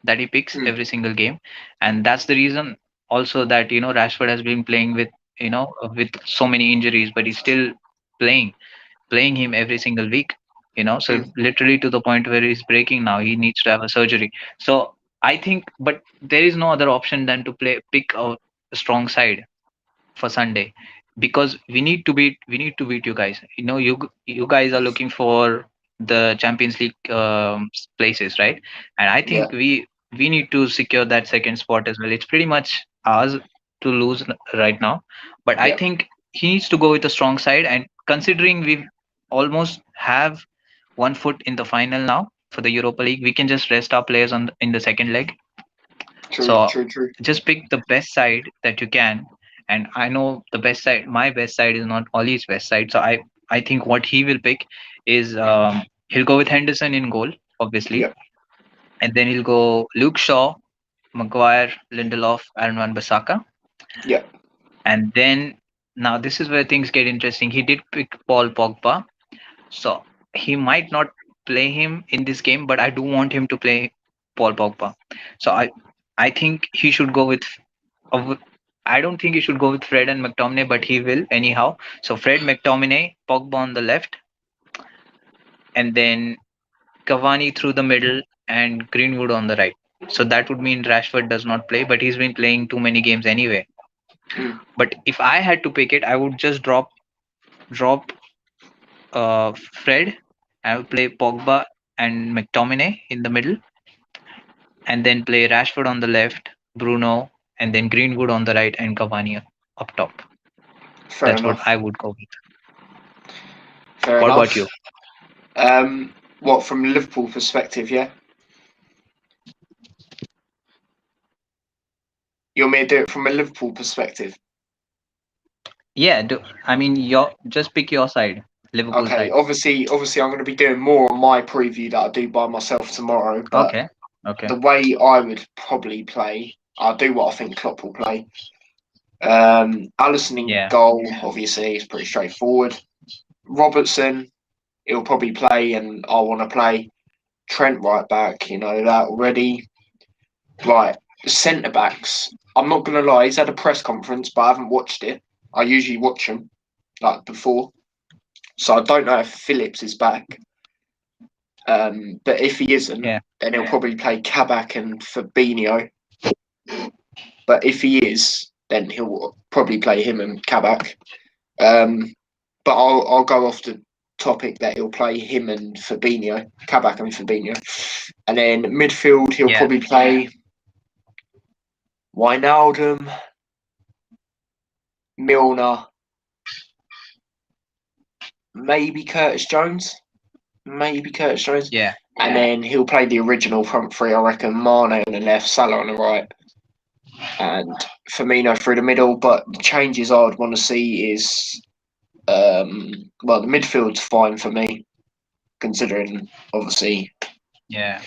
that he picks mm, every single game, and that's the reason also that Rashford has been playing with so many injuries, but he's still playing playing him every single week. So mm, literally to the point where he's breaking now, he needs to have a surgery. So I think, but there is no other option than to pick a strong side for Sunday because we need to beat you guys. You guys are looking for the Champions League places, right? And I yeah, think we need to secure that second spot as well. It's pretty much ours to lose right now, but I yeah. think he needs to go with a strong side. And considering we almost have one foot in the final now for the Europa League, we can just rest our players in the second leg. True, So true, true. just pick the best side that you can. And I know the best side, my best side is not Ollie's best side. So I think what he will pick is he'll go with Henderson in goal, obviously. Yeah, And then he'll go Luke Shaw, Maguire, Lindelof, Aaron Wan-Bissaka. yeah. And then now this is where things get interesting. He did pick Paul Pogba. So he might not play him in this game, but I do want him to play Paul Pogba. So I think he should go with of- I don't think he should go with Fred and McTominay, but he will anyhow. So Fred, McTominay, Pogba on the left, and then Cavani through the middle and Greenwood on the right. So that would mean Rashford does not play, but he's been playing too many games anyway. Mm, But if I had to pick it, I would just drop Fred. I would play Pogba and McTominay in the middle, and then play Rashford on the left, Bruno, and then Greenwood on the right, and Cavani up top. fair That's what enough. I would go with. Fair What about enough. you? What from a Liverpool perspective? Yeah, you want me to do it from a Liverpool perspective? Yeah, I mean, just pick your side, Liverpool Okay. side. Obviously, I'm going to be doing more on my preview that I do by myself tomorrow. But Okay, okay. the way I would probably play, I'll do what I think Klopp will play. Allison in Yeah, goal, obviously, is pretty straightforward. Robertson, he'll probably play, and I want to play Trent right back. You know that already. Right, centre backs. I'm not gonna lie, he's had a press conference, but I haven't watched it. I usually watch them like before, so I don't know if Phillips is back. But if he isn't, Yeah. then he'll probably play Kabak and Fabinho. But if he is, then he'll probably play him and Kabak. But I'll go off the topic that he'll play him and Fabinho, Kabak and Fabinho, and then midfield he'll Yeah. probably play Wijnaldum, Milner, maybe Curtis Jones, Yeah. and then he'll play the original front three. I reckon Mane on the left, Salah on the right, and Firmino through the middle. But the changes I'd want to see is, well, the midfield's fine for me, considering obviously Yeah.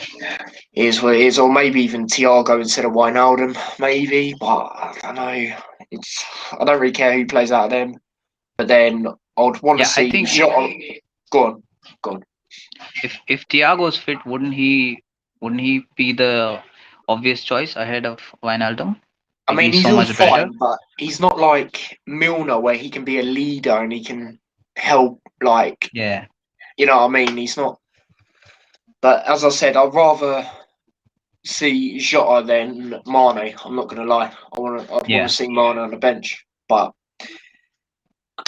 is what it is, or maybe even Thiago instead of Wijnaldum, maybe. But I don't know. I don't really care who plays out of them. But then I'd want to Yeah. I see think Jota. Go on. if Thiago's fit, wouldn't he be the obvious choice ahead of Wijnaldum? I Like mean, he's he's so all much better. fine, but he's not like Milner, where he can be a leader and he can help. Like, Yeah. you know what I mean? He's not. But as I said, I'd rather see Jota than Mane. I'm not going to lie. I'd want Yeah. to see Mane on the bench. But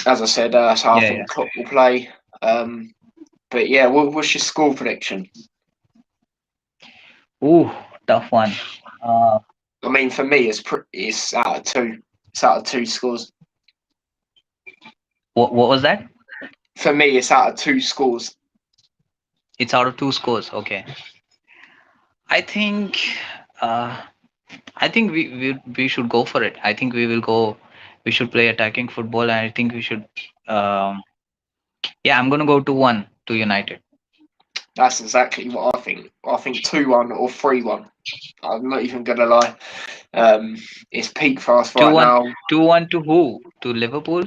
as I said, that's how I Yeah. Yeah. think Klopp will play. But yeah, what's your score prediction? Ooh, tough one. Uh, I mean, for me, it's out of two. It's out of two scores. what was that? For me, it's out of two scores. It's out of two scores. Okay. I think. Uh, I think we should go for it. I think we will go. We should play attacking football, and I think we should. Um, yeah, I'm gonna go 2-1 to United. That's exactly what I think. I think 2-1 or 3-1. I'm not even gonna lie. It's peak for us Two right one, now. 2-1 to who? To Liverpool?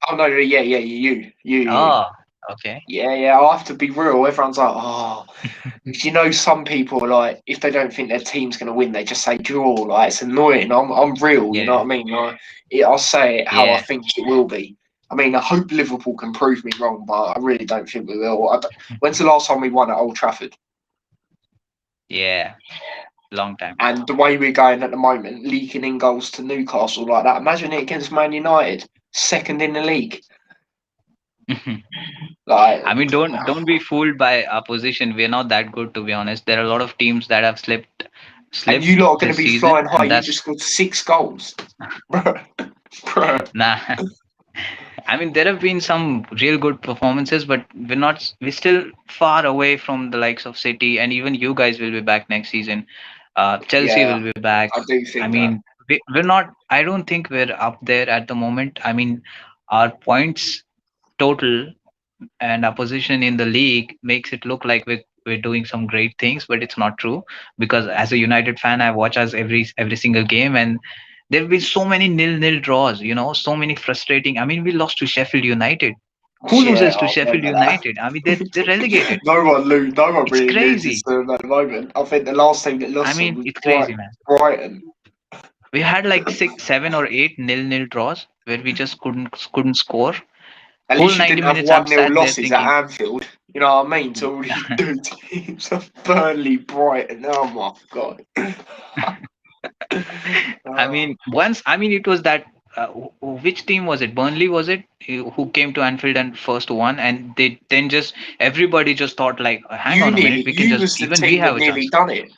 Oh no, yeah, you. Oh, okay. Yeah. I have to be real. Everyone's like, oh, you know, some people like if they don't think their team's gonna win, they just say draw. Like it's annoying. I'm real. You know Yeah, what I mean? I'll say it how I yeah, think it will be. I mean, I hope Liverpool can prove me wrong, but I really don't think we will. When's the last time we won at Old Trafford? yeah. Long time. And the way we're going at the moment, leaking in goals to Newcastle like that. Imagine it against Man United, second in the league. Like, I mean, don't be fooled by our position. We're not that good, to be honest. There are a lot of teams that have and you slipped lot are going to this be season, flying high. and You that's just scored 6 goals, bro. nah. I mean, there have been some real good performances, but we're still far away from the likes of City, and even you guys will be back next season. Chelsea Yeah, will be back. I do I think that. mean, we're not. I don't think we're up there at the moment. I mean, our points total and our position in the league makes it look like we're doing some great things, but it's not true. Because as a United fan, I watch us every single game, and there have been so many nil-nil draws. So many frustrating. I mean, we lost to Sheffield United. Who Yeah, loses to I Sheffield remember that. United? I mean, they're relegated. No one It's really loses crazy. to them at the moment. I think the last team that I lost them mean, was it's crazy, man. Brighton. We had like 6, 7, or 8 nil-nil draws where we just couldn't score. At Whole least you 90 didn't have minutes, I'm 1-0 sat there losses at thinking, Anfield. You know what I mean? To all these two teams of Burnley, Brighton. Oh my god. I Oh. mean, it was that. Which team was it? Burnley was it? Who came to Anfield and first won, and they then just everybody just thought like, hang on a minute, we can You just was the even we team have that a nearly chance. done it.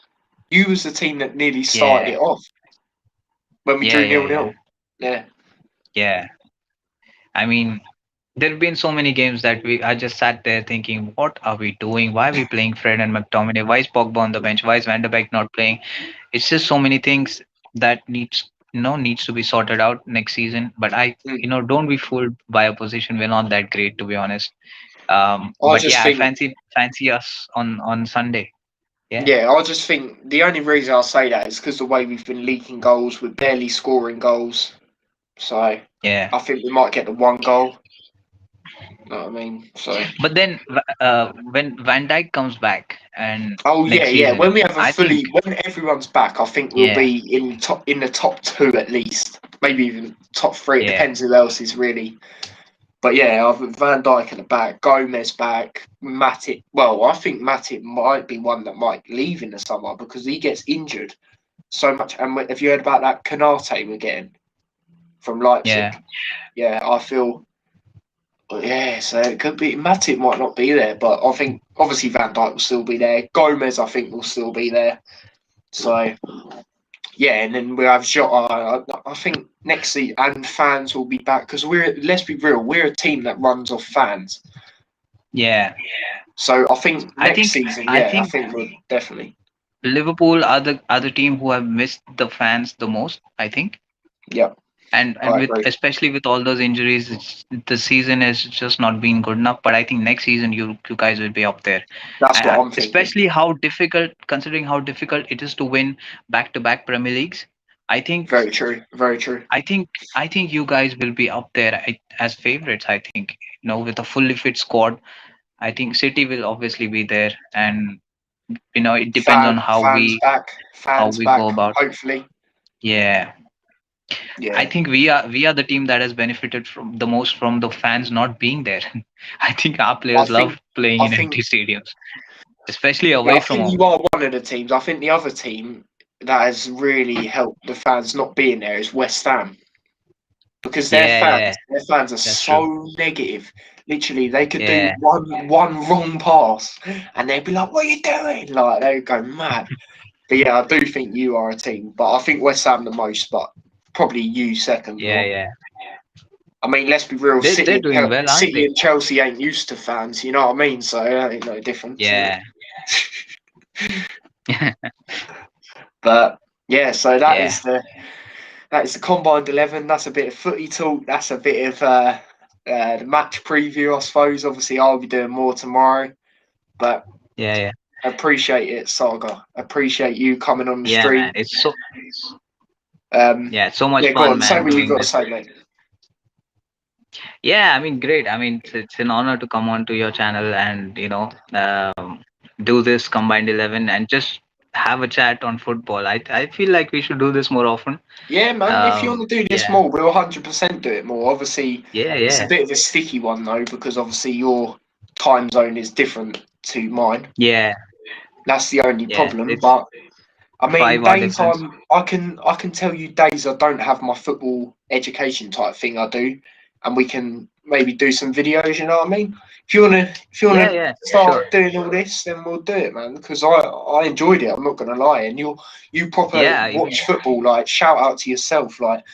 You was the team that nearly started Yeah, it off when we yeah, drew yeah, 0-0. yeah, Yeah. yeah. I mean, there have been so many games that I just sat there thinking, what are we doing? Why are we playing Fred and McTominay? Why is Pogba on the bench? Why is Van der Beek not playing? It's just so many things that needs to be sorted out next season. But Mm. don't be fooled by a position. We're not that great, to be honest. I But just yeah, I think, fancy us on Sunday. Yeah, yeah, I just think the only reason I'll say that is because the way we've been leaking goals, we're barely scoring goals. So yeah, I think we might get the 1 goal. You know what I mean? So. But then when Van Dijk comes back and Oh yeah, next yeah. season, When we have I think when everyone's back, I think we'll yeah, be in the top two at least, maybe even top three. It yeah, depends who else is really. But yeah, I've Van Dijk at the back, Gomez back, Matip. Well, I think Matip might be one that might leave in the summer because he gets injured so much. And have you heard about that Canate we're getting from yeah, Leipzig? Yeah, I feel. Yeah, so it could be Matip might not be there, but I think obviously Van Dijk will still be there. Gomez, I think, will still be there. So yeah, and then we have Jota. I think next season, and fans will be back because let's be real, we're a team that runs off fans. yeah. So I think I next think season, I yeah, I think think we'll definitely. Liverpool are the team who have missed the fans the most. I think, Yeah, and I with agree. especially with all those injuries, the season has just not been good enough. But I think next season you guys will be up there, That's and what I'm thinking. especially how difficult, considering how difficult it is to win back-to-back Premier Leagues. I think Very true. Very true. I think you guys will be up there as favorites. I think with a fully fit squad. I think City will obviously be there, and it depends on Fans back. how Fans we go back. about. Hopefully. Yeah, I Yeah. think we are the team that has benefited from the most from the fans not being there. I think our I players think. love playing I in empty think. stadiums, especially Yeah, I away from think home. you are one of the teams. I think the other team that has really helped the fans not being there is West Ham. Because Yeah, yeah, their fans are that's true. so negative. Literally, they could do Yeah, one wrong pass, and they'd be like, "What are you doing?" Like they would go mad. But yeah, I do think you are a team, but I think West Ham the most, but probably you second. yeah, Or yeah. I mean, let's be real, They're doing well, aren't City they? and Chelsea ain't used to fans. You know what I mean? So it ain't no difference. Yeah, But yeah, so yeah, that is the combined 11. That's a bit of footy talk. That's a bit of the match preview, I suppose. Obviously, I'll be doing more tomorrow, but yeah, yeah, appreciate it, Saga. Appreciate you coming on the yeah, man. stream. It's so Um, yeah, it's so much yeah, go fun, on. Say man, what you doing got to this. say, mate. Yeah, I mean, great. I mean, it's an honor to come onto your channel and do this combined 11 and just have a chat on football. I feel like we should do this more often. Yeah, man. If you want to do this Yeah, more, we'll 100% do it more. Obviously, yeah, it's a yeah, bit of a sticky one though, because obviously your time zone is different to mine. yeah, That's the only yeah. problem. It's But I mean, 5 hour difference. daytime, I can tell you days I don't have my football education type thing I do, and we can maybe do some videos. You know what I mean? If you Yeah, wanna yeah, start sure. doing all this, then we'll do it, man. Because I enjoyed it. I'm not gonna lie. And you proper Yeah, even watch football. Like shout out to yourself. Like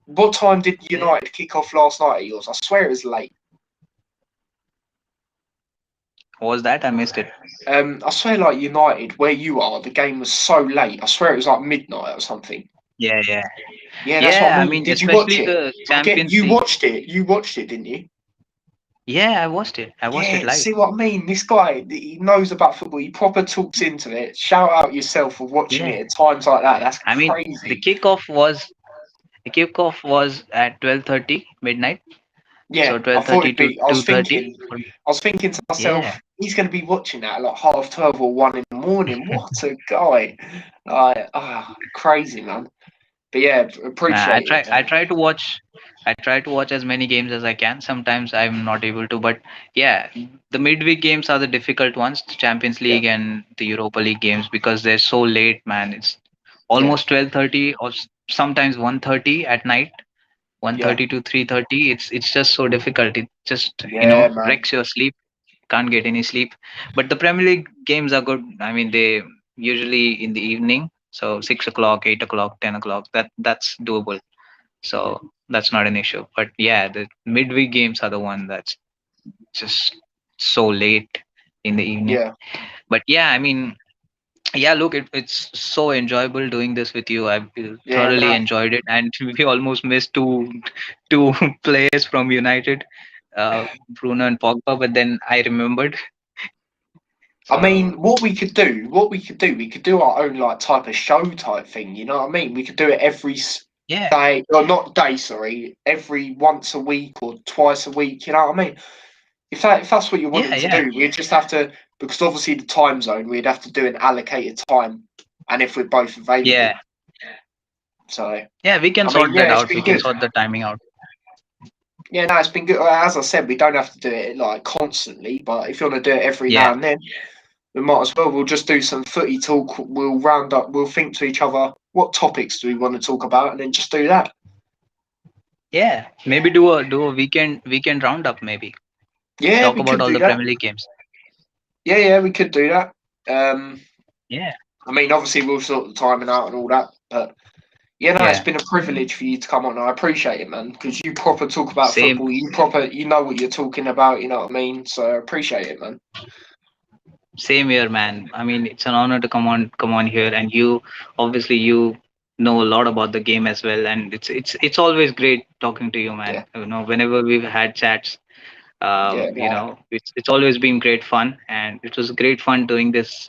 what time did yeah. United kick off last night at yours? I swear it was late. What was that? I missed it. I swear like United, where you are, the game was so late. I swear it was like midnight or something. Yeah, yeah, Yeah, that's what I yeah. I mean. mean, Did you watch especially it? the I get Champions you League. watched it. You watched it, didn't you? Yeah, I watched it. I watched it Yeah. live. See what I mean? This guy, he knows about football. He proper talks into it. Shout out yourself for watching Yeah. it at times like that. That's I mean, the crazy. kickoff was at 12:30 midnight. So Yeah, I thought 12:30 it'd to be. 2:30. I was thinking to Yeah. myself, he's going to be watching that at like 12:30 or 1 in the morning. What a guy! Like, crazy man. But yeah, I appreciate it, try I man. try to watch I try to watch as many games as I can. Sometimes I'm not able to, but yeah, the midweek games are the difficult ones, the Champions Yeah, League and the Europa League games because they're so late, man. It's yeah, almost 12:30 or sometimes 1:30 at night, yeah, 1:30 to 3:30. It's just so difficult. It just, yeah, man. wrecks your sleep. Can't get any sleep. But the Premier League games are good. I mean, they usually in the evening, so 6 o'clock, 8 o'clock, 10 o'clock. That's doable. So that's not an issue. But yeah, the midweek games are the one that's just so late in the evening. Yeah, But yeah, I mean, yeah, look, it's so enjoyable doing this with you. I've yeah, thoroughly man. enjoyed it, and we almost missed two players from United, Bruno and Pogba. But then I remembered. I So mean, we could do our own like type of show type thing. You know what I mean? We could do it every yeah, day, or not day, sorry, every once a week or twice a week. You know what I mean? If that's what you're wanting Yeah, to yeah, do, we'd just have to, because obviously the time zone, we'd have to do an allocated time, and if we're both available. yeah, So yeah. We can I mean, sort yeah, that it's out. been We can good. sort the timing out. Yeah, no, it's been good. As I said, we don't have to do it like constantly, but if you want to do it every now Yeah, and then, we might as well. We'll just do some footy talk. We'll round up. We'll think to each other, what topics do we want to talk about, and then just do that. yeah. Maybe do a weekend roundup. Maybe Yeah, talk we about could all do the that. Premier League games. Yeah, we could do that. Yeah, I mean, obviously we'll sort the timing out and all that, but yeah, no, it's yeah. been a privilege for you to come on. I appreciate it, man, because you proper talk about Same, football. You know what you're talking about. You know what I mean. So I appreciate it, man. same here, man. I mean, it's an honor to come on here, and you obviously you know a lot about the game as well, and it's always great talking to you, man. Yeah, Whenever we've had chats, yeah, no, it's always been great fun, and it was great fun doing this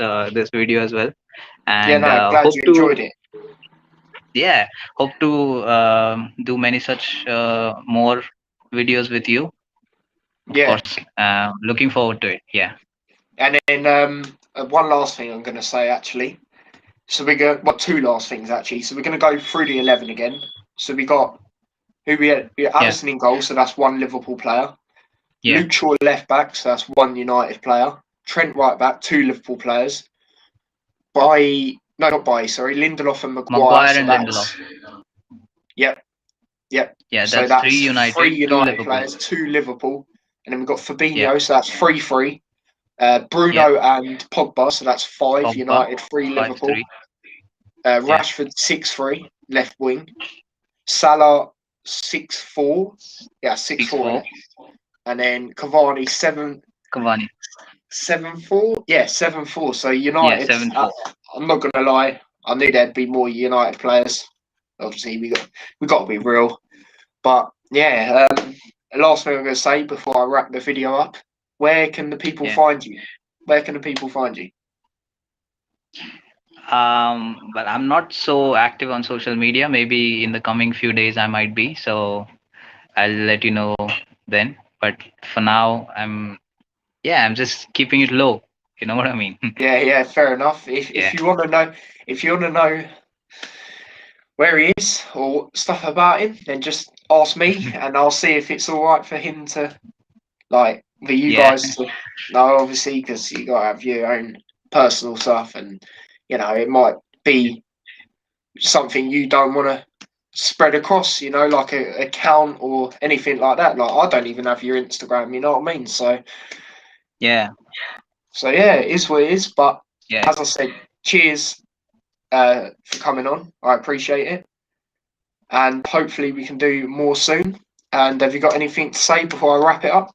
video as well. yeah, And no. Glad hope you to enjoyed it. yeah, hope to do many such more videos with you, of Yeah, course. Looking forward to it. Yeah, and then one last thing I'm going to say actually. So we got two last things actually. So we're going to go through the 11 again. So we got who we had. We had yeah, Allison in goal, so that's one Liverpool player. yeah. Luke Shaw left back, so that's one United player. Trent right back, two Liverpool players. Sorry, Lindelof and Maguire. Maguire So and Lindelof. that's yep, yep. Yeah, So that's three that's three United, two United Liverpool. players, two Liverpool, and then we've got Yeah, Fabinho, so that's 3-3. yeah. Bruno and Pogba, so that's five Pogba, United, three five Liverpool. three. Yeah, Rashford 6-3, left wing. Salah 6-4. Yeah, 6-4 in 6-4. it. And then Cavani Cavani. 7-4. Yeah, 7-4. So Yeah, United, 7-4. I'm not gonna lie, I knew there'd be more United players. Obviously we got to be real. But yeah, the last thing I'm gonna say before I wrap the video up, where can the people Yeah. find you? Where can the people find you? But I'm not so active on social media. Maybe in the coming few days I might be. So I'll let you know then. But for now, I'm just keeping it low. You know what I mean? Yeah, fair enough. If Yeah. if you wanna know if you wanna know where he is or stuff about him, then just ask me and I'll see if it's all right for him to for you Yeah. guys to know, obviously, because you got to have your own personal stuff, and it might be something you don't want to spread across, like a account or anything like that. Like I don't even have your Instagram, you know what I mean? Yeah. So yeah, it is what it is. But Yeah. as I said, cheers for coming on. I appreciate it, and hopefully we can do more soon. And have you got anything to say before I wrap it up?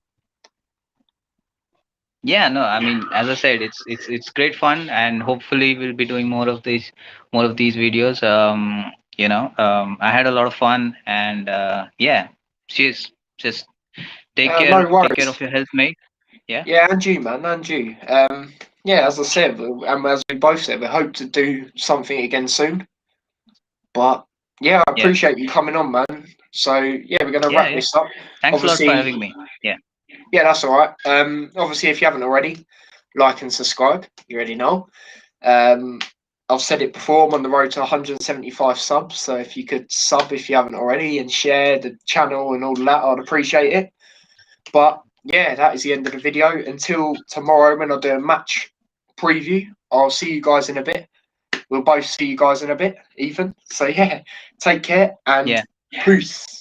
Yeah, no, I mean, as I said, it's great fun, and hopefully we'll be doing more of these videos. I had a lot of fun, and yeah, cheers. Just take care, No take care worries. of your health, mate. Yeah, Yeah, and you, man, and you. Yeah, as I said, and as we both said, we hope to do something again soon. But yeah, I yeah, appreciate you coming on, man. So yeah, we're gonna yeah, wrap yeah. this up. Thanks a lot for Obviously, having me. Yeah, yeah, that's all right. Obviously, if you haven't already, like and subscribe. You already know. Um, I've said it before. I'm on the road to 175 subs. So if you could sub if you haven't already and share the channel and all that, I'd appreciate it. But yeah, that is the end of the video. Until tomorrow when I do a match preview, I'll see you guys in a bit. We'll both see you guys in a bit, even. So yeah, take care and yeah. peace.